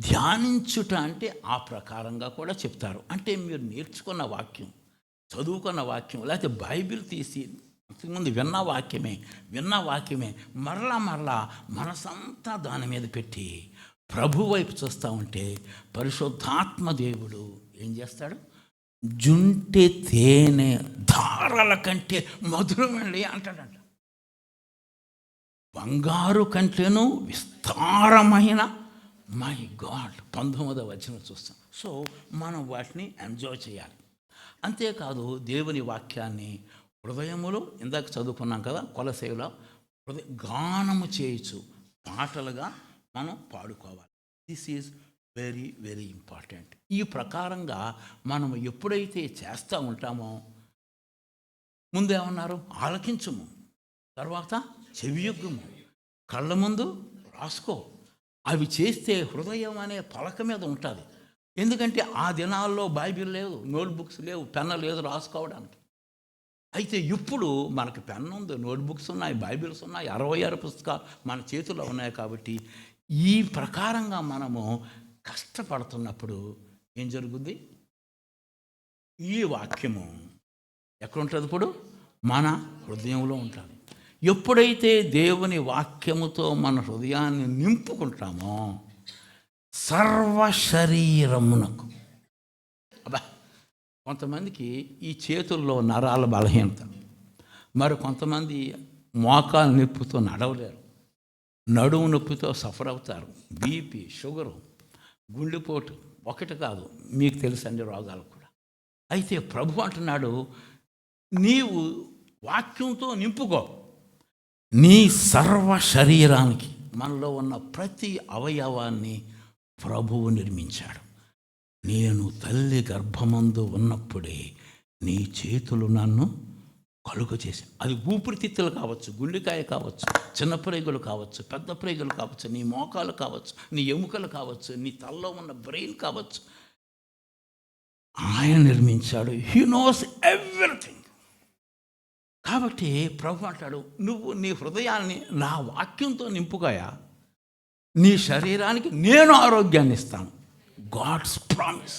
ధ్యానించుట అంటే ఆ ప్రకారంగా కూడా చెప్తారు. అంటే మీరు నేర్చుకున్న వాక్యం, చదువుకున్న వాక్యం, లేకపోతే బైబిల్ తీసి అంతకుముందు విన్న వాక్యమే మరలా మనసంతా దాని మీద పెట్టి ప్రభు వైపు చూస్తూ ఉంటే పరిశుద్ధాత్మ దేవుడు ఏం చేస్తాడు? జుంటె తేనె ధారల కంటే మధురమండి అంటాడంట. బంగారు కంటేను విస్తారమైన, మై గాడ్ 19వ వచనం చూస్తాం. సో మనం వాటిని ఎంజాయ్ చేయాలి. అంతేకాదు దేవుని వాక్యాన్ని హృదయములో ఇందాక చదువుకున్నాం కదా, కొలసేలో గానము చేయొచ్చు, పాటలుగా మనం పాడుకోవాలి. This is very very important. ఈ ప్రకారంగా మనం ఎప్పుడైతే చేస్తూ ఉంటామో, ముందేమన్నారు? ఆలకించుము, తర్వాత చెవియొగ్గుము, కళ్ళ ముందు రాసుకో. అవి చేస్తే హృదయం అనే పలక మీద ఉంటుంది. ఎందుకంటే ఆ దినాల్లో బైబిల్ లేదు, నోట్బుక్స్ లేవు, పెన్ను లేదు రాసుకోవడానికి. అయితే ఇప్పుడు మనకు పెన్ ఉంది, నోట్బుక్స్ ఉన్నాయి, బైబిల్స్ ఉన్నాయి, 66 పుస్తకాలు మన చేతుల్లో ఉన్నాయి. కాబట్టి ఈ ప్రకారంగా మనము కష్టపడుతున్నప్పుడు ఏం జరుగుద్ది? ఈ వాక్యము ఎక్కడుంటుంది? ఇప్పుడు మన హృదయంలో ఉంటుంది. ఎప్పుడైతే దేవుని వాక్యముతో మన హృదయాన్ని నింపుకుంటామో సర్వ శరీరమునకు, కొంతమందికి ఈ చేతుల్లో నరాల బలహీనత, మరి కొంతమంది మోకాలు నొప్పితో నడవలేరు, నడుము నొప్పితో సఫర్ అవుతారు, బీపీ, షుగరు, గుండెపోటు, ఒకటి కాదు మీకు తెలుసు అన్ని రోగాలు కూడా. అయితే ప్రభు అంటున్నాడు, నీవు వాక్యంతో నింపుకో. నీ సర్వ శరీరానికి, మనలో ఉన్న ప్రతి అవయవాన్ని ప్రభువు నిర్మించాడు. నేను తల్లి గర్భమందు ఉన్నప్పుడే నీ చేతులు నన్ను కలుగు చేశాను. అది ఊపిరితిత్తులు కావచ్చు, గుండెకాయ కావచ్చు, చిన్న ప్రేగులు కావచ్చు, పెద్ద ప్రేగులు కావచ్చు, నీ మోకాలు కావచ్చు, నీ ఎముకలు కావచ్చు, నీ తలలో ఉన్న బ్రెయిన్ కావచ్చు. ఆయన నిర్మించాడు. He knows everything. కాబట్టి ప్రభు అంటాడు, నువ్వు నీ హృదయాన్ని నా వాక్యంతో నింపుగాయా, నీ శరీరానికి నేను ఆరోగ్యాన్ని ఇస్తాను. God's promise.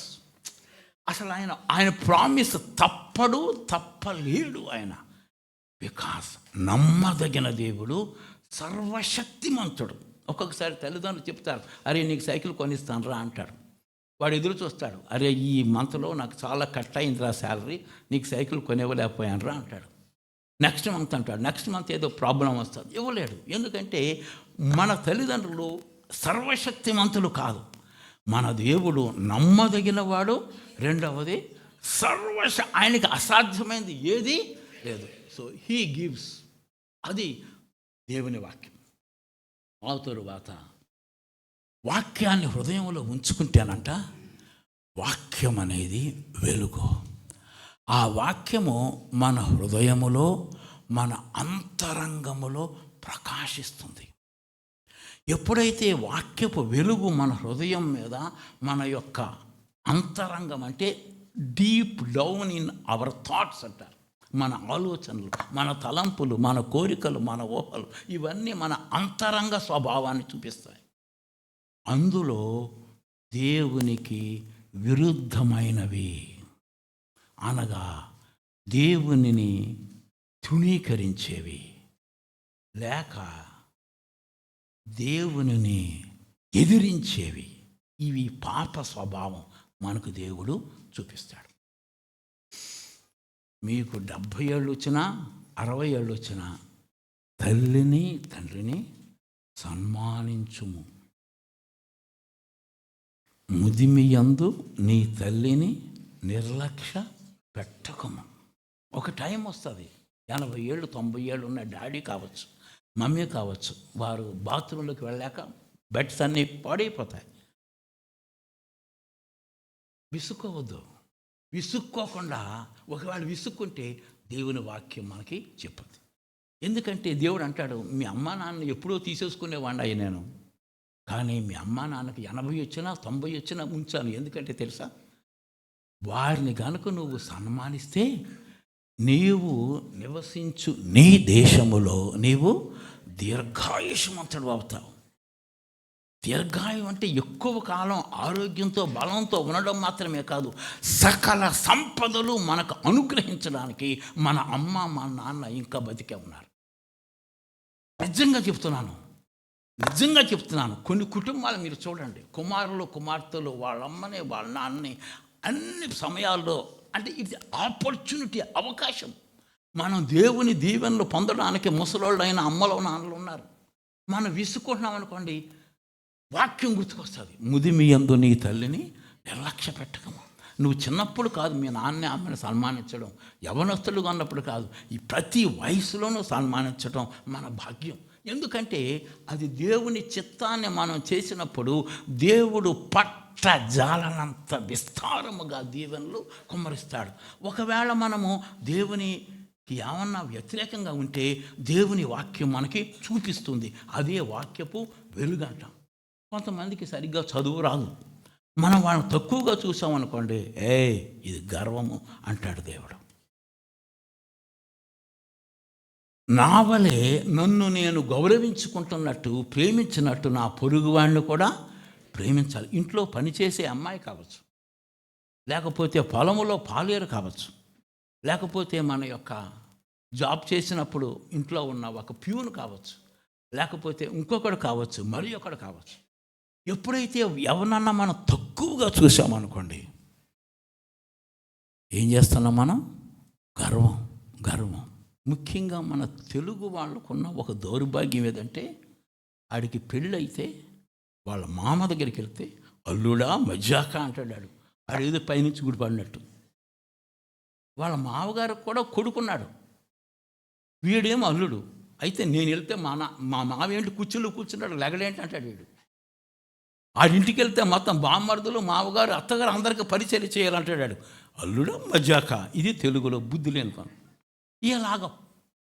అసలు ఆయన ప్రామిస్ తప్పలేడు ఆయన. బికాస్ నమ్మదగిన దేవుడు, సర్వశక్తిమంతుడు. ఒక్కొక్కసారి తల్లిదండ్రులు చెప్తారు, అరే నీకు సైకిల్ కొనిస్తాను రా అంటాడు. వాడు ఎదురు చూస్తాడు, అరే ఈ మంత్లో నాకు చాలా కట్ అయిందిరా శాలరీ, నీకు సైకిల్ కొనివ్వలేకపోయాను రా అంటాడు. నెక్స్ట్ మంత్ అంటాడు, నెక్స్ట్ మంత్ ఏదో ప్రాబ్లం వస్తుంది, ఇవ్వలేడు. ఎందుకంటే మన తల్లిదండ్రులు సర్వశక్తిమంతులు కాదు. మన దేవుడు నమ్మదగినవాడు. రెండవది ఆయనకి అసాధ్యమైనది ఏది లేదు. So he gives. అది దేవుని వాక్యం. ఆ తరువాత వాక్యాన్ని హృదయంలో ఉంచుకుంటేనంట, వాక్యం అనేది వెలుగు. ఆ వాక్యము మన హృదయములో, మన అంతరంగములో ప్రకాశిస్తుంది. ఎప్పుడైతే వాక్యపు వెలుగు మన హృదయం మీద, మన యొక్క అంతరంగం అంటే deep down in our thoughts అంటారు, మన ఆలోచనలు, మన తలంపులు, మన కోరికలు, మన ఊహలు, ఇవన్నీ మన అంతరంగ స్వభావాన్ని చూపిస్తాయి. అందులో దేవునికి విరుద్ధమైనవి, అనగా దేవునిని తృణీకరించేవి, లేక దేవునిని ఎదిరించేవి, ఇవి పాప స్వభావం మనకు దేవుడు చూపిస్తాడు. మీకు 70 ఏళ్ళు వచ్చినా 60 ఏళ్ళు వచ్చినా తల్లిని తండ్రిని సన్మానించుము. ముదిమియందు నీ తల్లిని నిర్లక్ష్య పెట్టకము. ఒక టైం వస్తుంది, 80 ఏళ్ళు 90 ఏళ్ళు ఉన్న డాడీ కావచ్చు, మమ్మీ కావచ్చు, వారు బాత్రూంలోకి వెళ్ళాక బెడ్స్ అన్నీ పాడైపోతాయి. విసుక్కోవద్దు. విసుక్కోకుండా, ఒకవేళ విసుక్కుంటే దేవుని వాక్యం మనకి చెప్పదు. ఎందుకంటే దేవుడు అంటాడు, మీ అమ్మా నాన్న ఎప్పుడో తీసేసుకునేవాడిని అయ్యి నేను, కానీ మీ అమ్మా నాన్నకి 80 వచ్చినా 90 వచ్చినా ఉంచాను. ఎందుకంటే తెలుసా, వారిని కనుక నువ్వు సన్మానిస్తే నీవు నివసించు నీ దేశములో నీవు దీర్ఘాయుష్మంతుడు అవుతావు. దీర్ఘాయు అంటే ఎక్కువ కాలం ఆరోగ్యంతో బలంతో ఉండడం మాత్రమే కాదు, సకల సంపదలు మనకు అనుగ్రహించడానికి మన అమ్మ మా నాన్న ఇంకా బతికే ఉన్నారు. నిజంగా చెప్తున్నాను. కొన్ని కుటుంబాలు మీరు చూడండి, కుమారులు కుమార్తెలు వాళ్ళ అమ్మని వాళ్ళ నాన్నని అన్ని సమయాల్లో, అంటే ఇది ఆపర్చునిటీ, అవకాశం. మనం దేవుని దీవెనలు పొందడానికి ముసలోళ్ళైన అమ్మలో నాన్నలు ఉన్నారు. మనం విసుకుంటున్నాం అనుకోండి, వాక్యం గుర్తుకొస్తుంది. ముదిమియందు నీ తల్లిని నిర్లక్ష్య పెట్టకము. నువ్వు చిన్నప్పుడు కాదు మీ నాన్న అమ్మని సన్మానించడం, యవనస్తులుగా ఉన్నప్పుడు కాదు, ఈ ప్రతి వయసులోనూ సన్మానించడం మన భాగ్యం. ఎందుకంటే అది దేవుని చిత్తాన్ని మనం చేసినప్పుడు దేవుడు జాలనంత విస్తారముగా దీవెనలు కుమ్మరిస్తాడు. ఒకవేళ మనము దేవునికి ఏమన్నా వ్యతిరేకంగా ఉంటే దేవుని వాక్యం మనకి చూపిస్తుంది. అదే వాక్యపు వెలుగంటాం. కొంతమందికి సరిగ్గా చదువు రాదు, మనం వాళ్ళని తక్కువగా చూసామనుకోండి, ఇది గర్వము అంటాడు దేవుడు. నా వలే నన్ను నేను గౌరవించుకుంటున్నట్టు, ప్రేమించినట్టు నా పొరుగువాడిని కూడా ప్రేమించాలి. ఇంట్లో పనిచేసే అమ్మాయి కావచ్చు, లేకపోతే పొలములో పాలేరు కావచ్చు, లేకపోతే మన యొక్క జాబ్ చేసినప్పుడు ఇంట్లో ఉన్న ఒక ప్యూన్ కావచ్చు, లేకపోతే ఇంకొకడు కావచ్చు, మరి ఒకడు కావచ్చు. ఎప్పుడైతే ఎవరన్నా మనం తక్కువగా చూసామనుకోండి, ఏం చేస్తున్నాం మనం? గర్వం. ముఖ్యంగా మన తెలుగు వాళ్ళకున్న ఒక దౌర్భాగ్యం ఏదంటే, ఆడికి పెళ్ళైతే వాళ్ళ మామ దగ్గరికి వెళ్తే అల్లుడా మజాక అంటాడు. ఆడు ఏదో పైనుంచి గుడిపడినట్టు. వాళ్ళ మామగారికి కూడా కొడుకున్నాడు, వీడేమో అల్లుడు. అయితే నేను వెళ్తే మా మావేంటి కుర్చీలో కూర్చున్నాడు, లెగడేంటి అంటాడు వీడు. ఆడింటికి వెళ్తే మొత్తం బామ్మర్దులు, మామగారు, అత్తగారు అందరికీ పరిచయం చేయాలంటాడు. అల్లుడా మజాక, ఇది తెలుగులో బుద్ధి లేని పని. ఇలాగ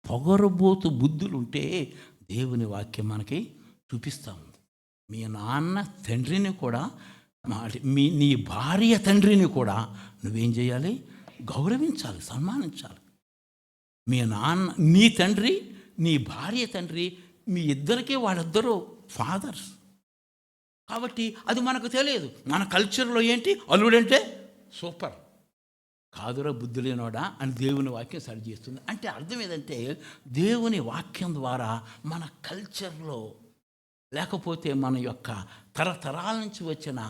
పొగరబోతు బుద్ధులు ఉంటే దేవుని వాక్యం మనకి చూపిస్తాము. మీ నాన్న తండ్రిని కూడా, నీ భార్య తండ్రిని కూడా నువ్వేం చేయాలి? గౌరవించాలి, సన్మానించాలి. మీ నాన్న, నీ తండ్రి, నీ భార్య తండ్రి, మీ ఇద్దరికీ వాళ్ళిద్దరూ ఫాదర్స్. కాబట్టి అది మనకు తెలియదు. మన కల్చర్లో ఏంటి, అల్లుడంటే సూపర్, కాదురా బుద్ధి లేనోడా అని దేవుని వాక్యం సరి చేస్తుంది. అంటే అర్థం ఏదంటే, దేవుని వాక్యం ద్వారా మన కల్చర్లో, లేకపోతే మన యొక్క తరతరాల నుంచి వచ్చిన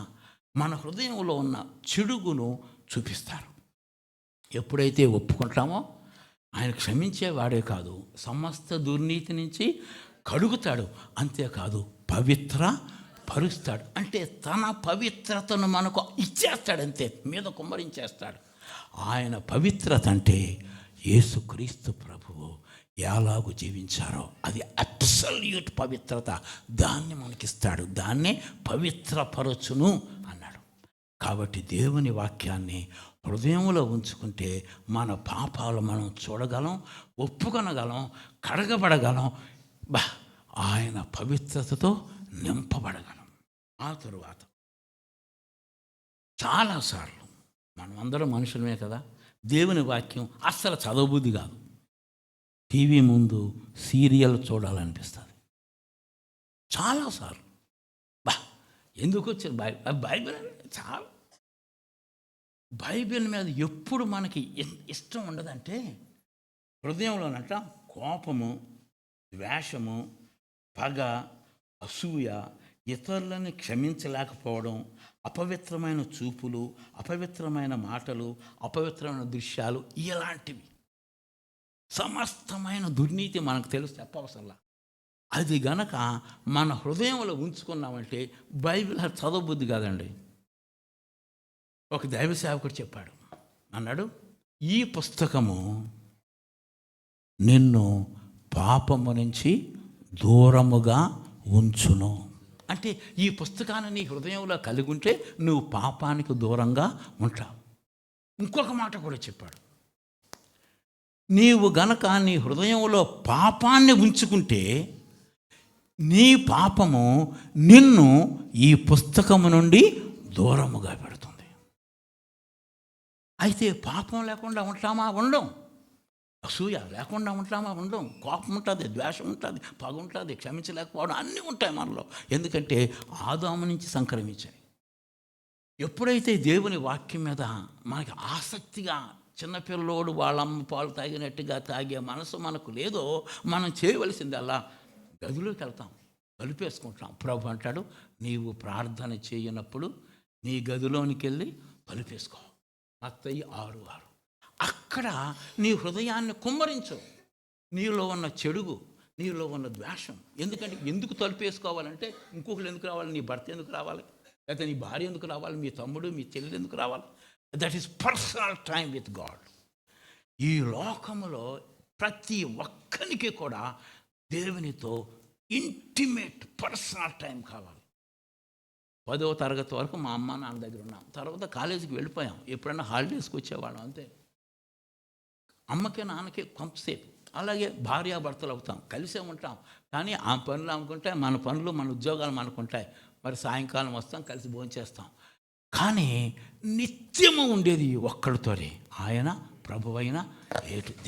మన హృదయంలో ఉన్న చెడుగును చూపిస్తారు. ఎప్పుడైతే ఒప్పుకుంటామో ఆయన క్షమించేవాడే కాదు, సమస్త దుర్నీతి నుంచి కడుగుతాడు. అంతేకాదు పవిత్ర పరుస్తాడు. అంటే తన పవిత్రతను మనకు ఇచ్చేస్తాడంతే, మీద కుమ్మరించేస్తాడు. ఆయన పవిత్రత అంటే యేసుక్రీస్తు ప్రభువు ఎలాగూ జీవించారో అది అబ్సల్యూట్ పవిత్రత, దాన్ని మనకిస్తాడు. దాన్నే పవిత్రపరచును అన్నాడు. కాబట్టి దేవుని వాక్యాన్ని హృదయంలో ఉంచుకుంటే మన పాపాలు మనం చూడగలం, ఒప్పుకొనగలం, కడగబడగలం, ఆయన పవిత్రతతో నింపబడగలం. ఆ తరువాత చాలాసార్లు మనమందరం మనుషులమే కదా, దేవుని వాక్యం అస్సలు చదవబుద్ధి కాదు. టీవీ ముందు సీరియల్ చూడాలనిపిస్తుంది చాలాసార్లు. ఎందుకు వచ్చింది బైబిల్? చాలా బైబిల్ మీద ఎప్పుడు మనకి ఇష్టం ఉండదంటే, హృదయంలోనంట కోపము, ద్వేషము, పగ, అసూయ, ఇతరులను క్షమించలేకపోవడం, అపవిత్రమైన చూపులు, అపవిత్రమైన మాటలు, అపవిత్రమైన దృశ్యాలు, ఇలాంటివి సమస్తమైన దుర్నీతి మనకు తెలుసు, చెప్పవసరంలా. అది గనక మన హృదయంలో ఉంచుకున్నామంటే బైబిల్ చదవబుద్ధి కాదండి. ఒక దైవ సేవకుడు చెప్పాడు, అన్నాడు, ఈ పుస్తకము నిన్ను పాపము నుంచి దూరముగా ఉంచును. అంటే ఈ పుస్తకాన్ని నీ హృదయంలో కలిగి ఉంటే నువ్వు పాపానికి దూరంగా ఉంటావు. ఇంకొక మాట కూడా చెప్పాడు, నీవు గనక నీ హృదయంలో పాపాన్ని ఉంచుకుంటే నీ పాపము నిన్ను ఈ పుస్తకము నుండి దూరముగా పెడుతుంది. అయితే పాపం లేకుండా ఉంటామా? ఉండం. అసూయ లేకుండా ఉంటామా? ఉండం. కోపం ఉంటుంది, ద్వేషం ఉంటుంది, పగ ఉంటుంది, క్షమించలేకపోవడం, అన్నీ ఉంటాయి మనలో. ఎందుకంటే ఆదాము నుంచి సంక్రమించాయి. ఎప్పుడైతే దేవుని వాక్యం మీద మనకి ఆసక్తిగా, చిన్నపిల్లోడు వాళ్ళమ్మ పాలు తాగినట్టుగా తాగే మనసు మనకు లేదో, మనం చేయవలసిందల్లా గదిలోకి వెళ్తాం, తలుపేసుకుంటాం. ప్రభు అంటాడు, నీవు ప్రార్థన చేయనప్పుడు నీ గదిలోనికి వెళ్ళి తలుపేసుకో. మత్తయి 6:6. అక్కడ నీ హృదయాన్ని కుమ్మరించు, నీలో ఉన్న చెడుగు, నీలో ఉన్న ద్వేషం. ఎందుకంటే ఎందుకు తలుపేసుకోవాలంటే, ఇంకొకరు ఎందుకు రావాలి? నీ భర్త ఎందుకు రావాలి? లేకపోతే నీ భార్య ఎందుకు రావాలి? మీ తమ్ముడు, మీ చెల్లి ఎందుకు రావాలి? That is personal time with God. ఈ లోకములో ప్రతి ఒక్కరికి కూడా దేవునితో ఇంటిమేట్ పర్సనల్ టైం కావాలి. 10వ తరగతి వరకు మా అమ్మ నాన్న దగ్గర ఉన్నాం. తర్వాత కాలేజీకి వెళ్ళిపోయాం. ఎప్పుడైనా హాలిడేస్కి వచ్చేవాళ్ళం అంతే. అమ్మకి నాన్నకి కొంతసేపు. అలాగే భార్యాభర్తలు అవుతాం, కలిసే ఉంటాం. కానీ ఆ పనులు అనుకుంటాయి, మన పనులు, మన ఉద్యోగాలు మనకుంటాయి. మరి సాయంకాలం వస్తాం, కలిసి భోంచేస్తాం. కానీ నిత్యము ఉండేది ఒక్కడితోనే, ఆయన ప్రభువైన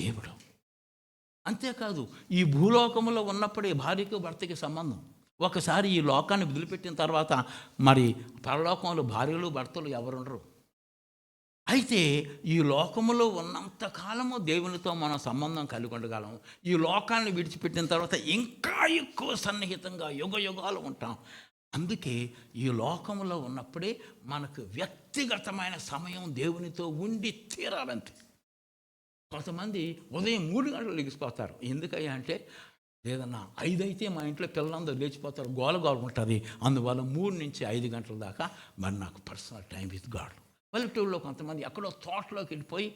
దేవుడు. అంతేకాదు, ఈ భూలోకంలో ఉన్నప్పుడే భార్యకు భర్తకి సంబంధం. ఒకసారి ఈ లోకాన్ని వదిలిపెట్టిన తర్వాత మరి పరలోకంలో భార్యలు భర్తలు ఎవరుండరు. అయితే ఈ లోకములో ఉన్నంతకాలము దేవునితో మనం సంబంధం కలిగి ఉండగలం. ఈ లోకాన్ని విడిచిపెట్టిన తర్వాత ఇంకా ఎక్కువ సన్నిహితంగా యుగాలు ఉంటాం. అందుకే ఈ లోకంలో ఉన్నప్పుడే మనకు వ్యక్తిగతమైన సమయం దేవునితో ఉండి తీరాలంతే. కొంతమంది ఉదయం 3 గంటలు లెగిసిపోతారు. ఎందుకయ్యా అంటే, లేదన్నా 5 అయితే మా ఇంట్లో పిల్లలందరూ లేచిపోతారు, గోల ఉంటుంది. అందువల్ల 3 నుంచి 5 గంటల దాకా మరి నాకు పర్సనల్ టైం విత్ గాడ్. పల్లెటూరులో కొంతమంది ఎక్కడో తోటలోకి వెళ్ళిపోయి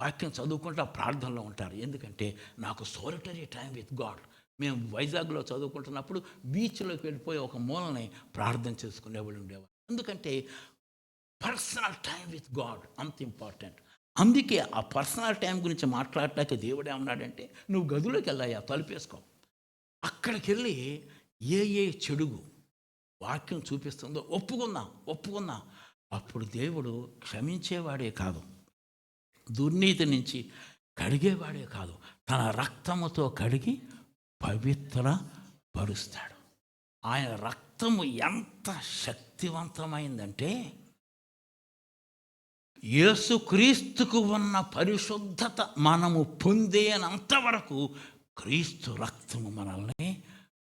వాక్యం చదువుకుంటా ప్రార్థనలో ఉంటారు. ఎందుకంటే నాకు సోలిటరీ టైం విత్ గాడ్. మేము వైజాగ్లో చదువుకుంటున్నప్పుడు బీచ్లోకి వెళ్ళిపోయి ఒక మూలని ప్రార్థన చేసుకునేవాళ్ళు ఉండేవారు. ఎందుకంటే పర్సనల్ టైం విత్ గాడ్ అంత ఇంపార్టెంట్. అందుకే ఆ పర్సనల్ టైం గురించి మాట్లాడటానికి దేవుడు ఏమన్నాడంటే, నువ్వు గదిలోకి వెళ్ళాయా, తలుపేసుకో. అక్కడికి వెళ్ళి ఏ చెడుగు వాక్యం చూపిస్తుందో ఒప్పుకుందాం. అప్పుడు దేవుడు క్షమించేవాడే కాదు, దుర్నీతి నుంచి కడిగేవాడే కాదు, తన రక్తముతో కడిగి పవిత్రపరుస్తాడు. ఆయన రక్తము ఎంత శక్తివంతమైందంటే, యేసుక్రీస్తుకు ఉన్న పరిశుద్ధత మనము పొందేనంత వరకు క్రీస్తు రక్తము మనల్ని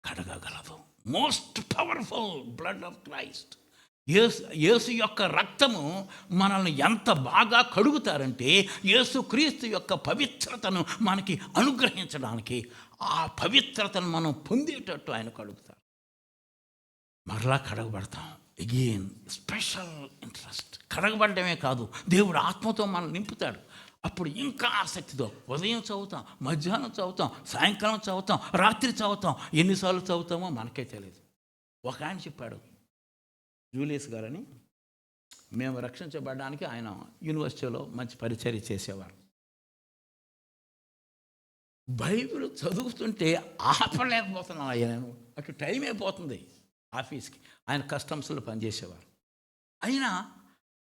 కడగగలదు. Most powerful blood of Christ. యేసు యొక్క రక్తము మనల్ని ఎంత బాగా కడుగుతారంటే, యేసుక్రీస్తు యొక్క పవిత్రతను మనకి అనుగ్రహించడానికి, ఆ పవిత్రతను మనం పొందేటట్టు ఆయన కడుగుతారు. మరలా కడగబడతాం. Again special interest. కడగబడమే కాదు, దేవుడు ఆత్మతో మనం నింపుతాడు. అప్పుడు ఇంకా ఆసక్తితో ఉదయం చదువుతాం, మధ్యాహ్నం చదువుతాం, సాయంకాలం చదువుతాం, రాత్రి చదువుతాం. ఎన్నిసార్లు చదువుతామో మనకే తెలియదు. ఒక ఆయన చెప్పాడు, జూలియస్ గారని, మేము రక్షించబడడానికి ఆయన యూనివర్సిటీలో మంచి పరిచర్య చేసేవారు. బైబిల్ చదువుతుంటే ఆపలేకపోతున్నాను నేను. అటు టైం అయిపోతుంది ఆఫీస్కి. ఆయన కస్టమ్స్లో పనిచేసేవారు. అయినా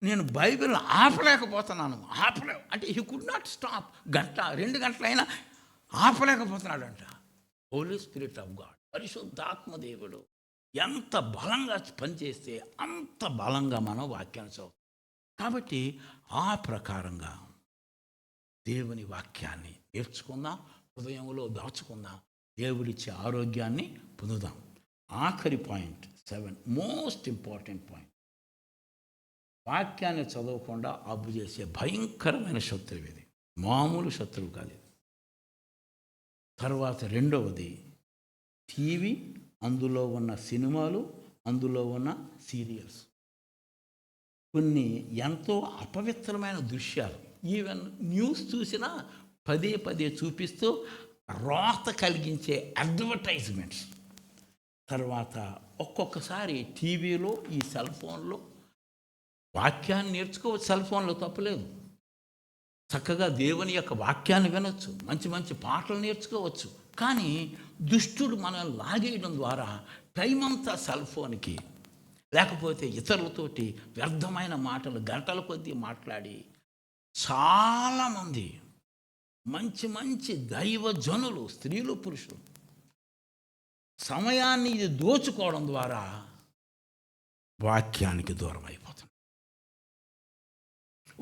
నేను బైబిల్ ఆపలేకపోతున్నాను. అంటే హీ కుడ్ నాట్ స్టాప్. గంట 2 గంటలైనా ఆపలేకపోతున్నాడంట. హోలీ స్పిరిట్ ఆఫ్ గాడ్, పరిశుద్ధాత్మ దేవుడు ఎంత బలంగా పనిచేస్తే అంత బలంగా మనం వాక్యాన్ని చదువుతాం. కాబట్టి ఆ ప్రకారంగా దేవుని వాక్యాన్ని నేర్చుకుందాం, హృదయంలో దాచుకుందాం, దేవుడిచ్చే ఆరోగ్యాన్ని పొందుదాం. ఆఖరి పాయింట్ 7, మోస్ట్ ఇంపార్టెంట్ పాయింట్. వాక్యాన్ని చదవకుండా అబ్బు చేసే భయంకరమైన శత్రువు ఇది. మామూలు శత్రువు కాదు. తర్వాత రెండవది టీవీ, అందులో ఉన్న సినిమాలు, అందులో ఉన్న సీరియల్స్. కొన్ని ఎంతో అపవిత్రమైన దృశ్యాలు, ఈవెన్ న్యూస్ చూసినా పదే చూపిస్తూ రోత కలిగించే అడ్వర్టైజ్మెంట్స్. తర్వాత ఒక్కొక్కసారి టీవీలో, ఈ సెల్ ఫోన్లో వాక్యాన్ని నేర్చుకోవచ్చు. సెల్ ఫోన్లో తప్పులేదు. చక్కగా దేవుని యొక్క వాక్యాన్ని వినొచ్చు, మంచి పాటలు నేర్చుకోవచ్చు. కానీ దుష్టుడు మనల్ని లాగేయడం ద్వారా టైం అంతా సెల్ ఫోన్కి, లేకపోతే ఇతరులతోటి వ్యర్థమైన మాటలు గంటల కొద్దీ మాట్లాడి చాలామంది మంచి దైవజనులు, స్త్రీలు, పురుషులు సమయాన్ని ఇది దోచుకోవడం ద్వారా వాక్యానికి దూరం అయిపోతుంది.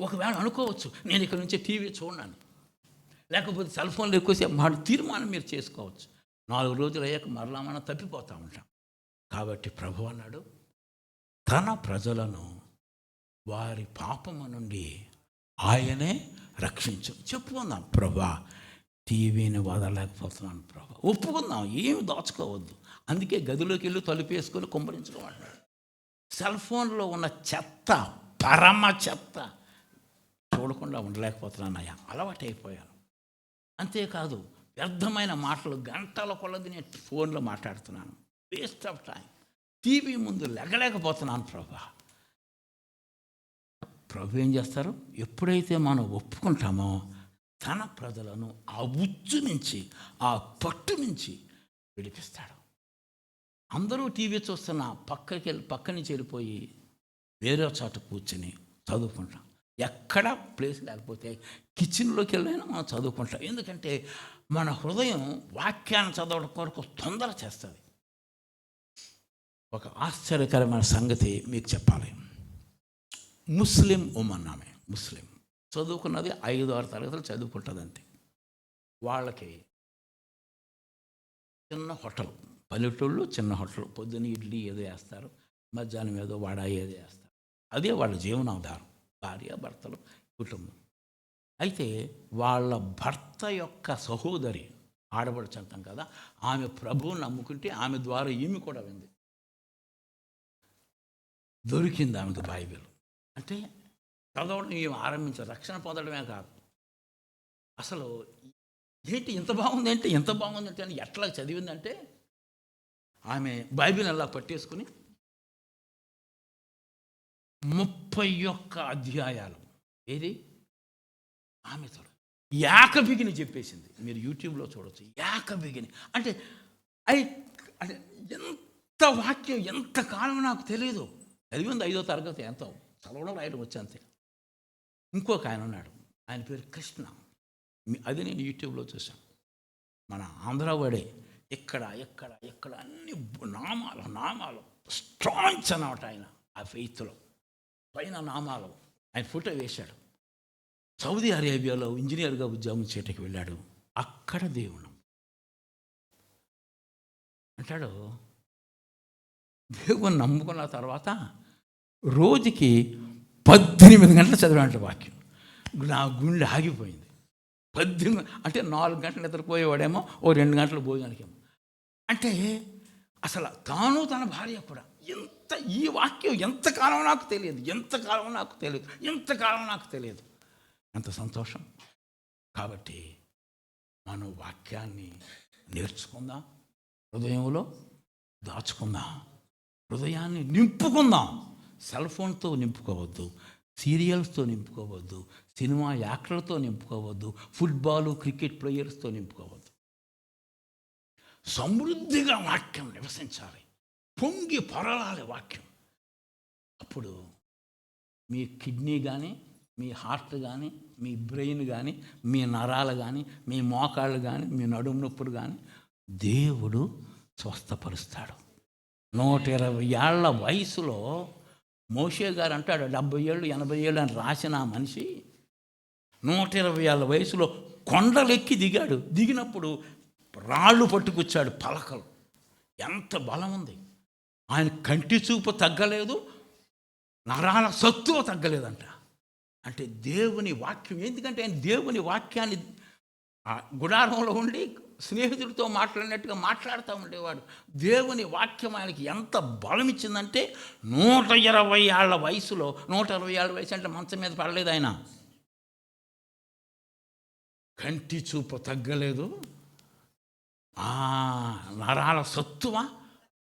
ఒకవేళ అనుకోవచ్చు, నేను ఇక్కడ నుంచి టీవీ చూడను, లేకపోతే సెల్ ఫోన్లో ఎక్కువసేపు తీర్మానం మీరు చేసుకోవచ్చు. 4 రోజులు అయ్యాక మరలా మనం తప్పిపోతూ ఉంటాం. కాబట్టి ప్రభు అన్నాడు, తన ప్రజలను వారి పాపము నుండి ఆయనే రక్షించు. చెప్పుకుందాం, ప్రభా టీవీని వదలలేకపోతున్నాను ప్రభా. ఒప్పుకుందాం, ఏమి దాచుకోవద్దు. అందుకే గదిలోకి వెళ్ళి తలుపేసుకొని కుమ్మరించుకోమంటాడు. సెల్ ఫోన్లో ఉన్న చెత్త, పరమ చెత్త చూడకుండా ఉండలేకపోతున్నానయ్యా, అలవాటైపోయాను. అంతేకాదు, వ్యర్థమైన మాటలు గంటల కొలది నేను ఫోన్లో మాట్లాడుతున్నాను. Waste of time. టీవీ ముందు లెగలేకపోతున్నాను ప్రభా. ప్రభు ఏం చేస్తారు? ఎప్పుడైతే మనం ఒప్పుకుంటామో తన ప్రజలను ఆ ఉచ్చు నుంచి, ఆ పట్టు నుంచి విడిపిస్తాడు. అందరూ టీవీ చూస్తున్నా పక్క నుంచి వెళ్ళిపోయి వేరే చోట కూర్చొని చదువుకుంటాం. ఎక్కడ ప్లేస్ లేకపోతే కిచెన్లోకి వెళ్ళైనా మనం చదువుకుంటాం. ఎందుకంటే మన హృదయం వాక్యాన్ని చదవడం కొరకు తొందర చేస్తుంది. ఒక ఆశ్చర్యకరమైన సంగతి మీకు చెప్పాలి. ముస్లిం ఉమెన్, ఆమె ముస్లిం, చదువుకున్నది 5-6 తరగతులు చదువుకుంటుంది అంతే. వాళ్ళకి చిన్న హోటల్, పల్లెటూళ్ళు చిన్న హోటల్, పొద్దున్న ఇడ్లీ ఏదో వేస్తారు, మధ్యాహ్నం ఏదో వడ ఏదో వేస్తారు. అదే వాళ్ళ జీవనాధారం, భార్య భర్తలు, కుటుంబం. అయితే వాళ్ళ భర్త యొక్క సహోదరి, ఆడబడుచు అంటాం కదా, ఆమె ప్రభువుని నమ్ముకుంటే ఆమె ద్వారా ఈమె కూడా వింది. దొరికింది ఆమెకు బైబిల్. అంటే చదవడం ఈమె ఆరంభించారు. రక్షణ పొందడమే కాదు, అసలు ఏంటి ఇంత బాగుంది అంటే ఎంత బాగుంది అంటే అని ఎట్లా చదివిందంటే ఆమె బైబిల్ అలా పట్టేసుకుని 31 అధ్యాయాలు ఏది ఆమె ఏకబిగిని చెప్పేసింది. మీరు యూట్యూబ్లో చూడవచ్చు. ఏకబిగిని అంటే అంటే ఎంత వాక్యం ఎంత కాలం నాకు తెలియదు. చదివింది 5వ తరగతి ఎంతో, చదవడం రాయడం వచ్చి అంతే. ఇంకొక ఆయన ఉన్నాడు, ఆయన పేరు కృష్ణ. అది నేను యూట్యూబ్లో చూశాను. మన ఆంధ్రావాడే. ఎక్కడ అన్ని నామాలు స్ట్రాంగ్స్ అన్నమాట. ఆయన ఆ ఫెయిత్లో పైన నామాలు ఆయన ఫోటో వేశాడు. సౌదీ అరేబియాలో ఇంజనీర్గా ఉద్యోగం చేయటకి వెళ్ళాడు. అక్కడ దేవుడు అంటాడు, దేవుని నమ్ముకున్న తర్వాత రోజుకి 18 గంటలు చదివాడు వాక్యం. నా గుండె ఆగిపోయింది. 18 అంటే 4 గంటలు నిద్రపోయేవాడేమో, ఓ 2 గంటల భోజనానికేమో. అంటే అసలు తాను తన భార్య కూడా ఈ వాక్యం ఎంతకాలం నాకు తెలియదు. ఎంత సంతోషం. కాబట్టి మనం వాక్యాన్ని నేర్చుకుందాం, హృదయంలో దాచుకుందాం, హృదయాన్ని నింపుకుందాం. సెల్ ఫోన్తో నింపుకోవద్దు, సీరియల్స్తో నింపుకోవద్దు, సినిమా యాక్టర్లతో నింపుకోవద్దు, ఫుట్బాల్ క్రికెట్ ప్లేయర్స్తో నింపుకోవద్దు. సమృద్ధిగా వాక్యం నివసించాలి, పొంగి పొరలాలి వాక్యం. అప్పుడు మీ కిడ్నీ కానీ, మీ హార్ట్ కానీ, మీ బ్రెయిన్ కానీ, మీ నరాలు కానీ, మీ మోకాళ్ళు కానీ, మీ నడుము నొప్పులు కానీ దేవుడు స్వస్థపరుస్తాడు. 120 ఏళ్ల వయసులో మోషే గారు అంటాడు, 70 ఏళ్ళు 80 ఏళ్ళు అని రాసిన ఆ మనిషి 120 ఏళ్ళ వయసులో కొండలెక్కి దిగాడు. దిగినప్పుడు రాళ్ళు పట్టుకొచ్చాడు, పలకలు. ఎంత బలం ఉంది! ఆయన కంటి చూపు తగ్గలేదు, నరాల సత్తువ తగ్గలేదంట. అంటే దేవుని వాక్యం. ఎందుకంటే ఆయన దేవుని వాక్యాన్ని గుడారంలో ఉండి స్నేహితుడితో మాట్లాడినట్టుగా మాట్లాడుతూ ఉండేవాడు. దేవుని వాక్యం ఆయనకి ఎంత బలం ఇచ్చిందంటే 120 ఏళ్ల వయసులో, 120 ఏళ్ల వయసు అంటే మంచం మీద పడలేదు ఆయన. కంటి చూపు తగ్గలేదు, నరాల సత్తువ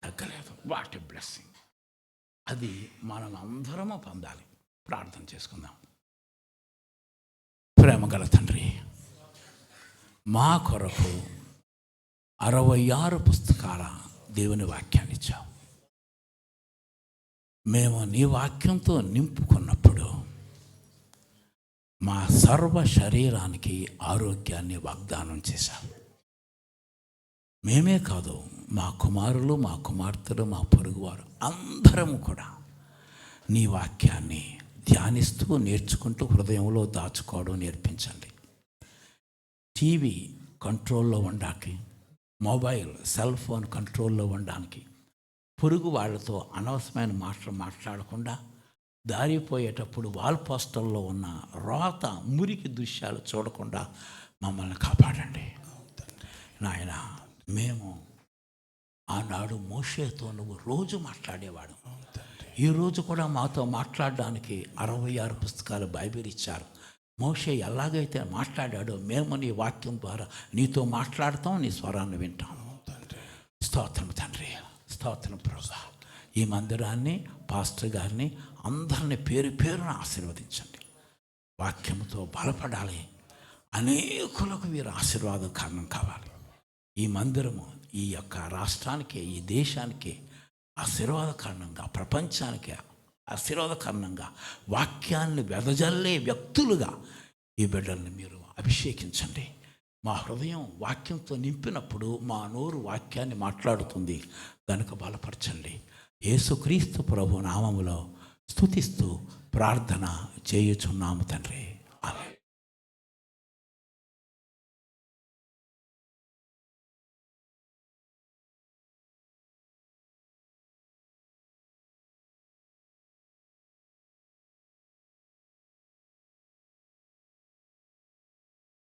తగ్గలేదు. What a blessing! అది మనం అందరము పొందాలి. ప్రార్థన చేసుకుందాం. ప్రేమగల తండ్రి, మా కొరకు 66 పుస్తకాల దేవుని వాక్యాన్ని ఇచ్చావు. మేము నీ వాక్యంతో నింపుకున్నప్పుడు మా సర్వ శరీరానికి ఆరోగ్యాన్ని వాగ్దానం చేశావు. మేమే కాదు, మా కుమారులు, మా కుమార్తెలు, మా పొరుగువారు అందరము కూడా నీ వాక్యాన్ని ధ్యానిస్తూ నేర్చుకుంటూ హృదయంలో దాచుకోవడం నేర్పించండి. టీవీ కంట్రోల్లో ఉండడానికి, మొబైల్ సెల్ ఫోన్ కంట్రోల్లో ఉండడానికి, పొరుగు వాళ్ళతో అనవసరమైన మాటలు మాట్లాడకుండా, దారిపోయేటప్పుడు వాల్ పోస్టర్లో ఉన్న రోత మురికి దృశ్యాలు చూడకుండా మమ్మల్ని కాపాడండి నాయన. మేము ఆనాడు మోషేతో నువ్వు రోజు మాట్లాడేవాడు. ఈరోజు కూడా మాతో మాట్లాడడానికి 66 పుస్తకాలు బైబిల్ ఇచ్చారు. మోషే ఎలాగైతే మాట్లాడాడో మేము నీ వాక్యం ద్వారా నీతో మాట్లాడతాం, నీ స్వరాన్ని వింటాం. స్తోత్రం తండ్రి, స్తోత్రం ప్రభువా. ఈ మందిరాన్ని, పాస్టర్ గారిని, అందరినీ పేరు పేరున ఆశీర్వదించండి. వాక్యంతో బలపడాలి. అనేకులకు వీరు ఆశీర్వాదం కారణం కావాలి. ఈ మందిరము ఈ యొక్క రాష్ట్రానికి, ఈ దేశానికి ఆశీర్వాద కారణంగా, ప్రపంచానికి ఆశీర్వాద కారణంగా వాక్యాన్ని వెదజల్లే వ్యక్తులుగా ఈ బిడ్డల్ని మీరు అభిషేకించండి. మా హృదయం వాక్యంతో నింపినప్పుడు మా నోరు వాక్యాన్ని మాట్లాడుతుంది కనుక బలపరచండి. యేసుక్రీస్తు ప్రభు నామములో స్తుతిస్తూ ప్రార్థన చేయుచున్నాము తండ్రి.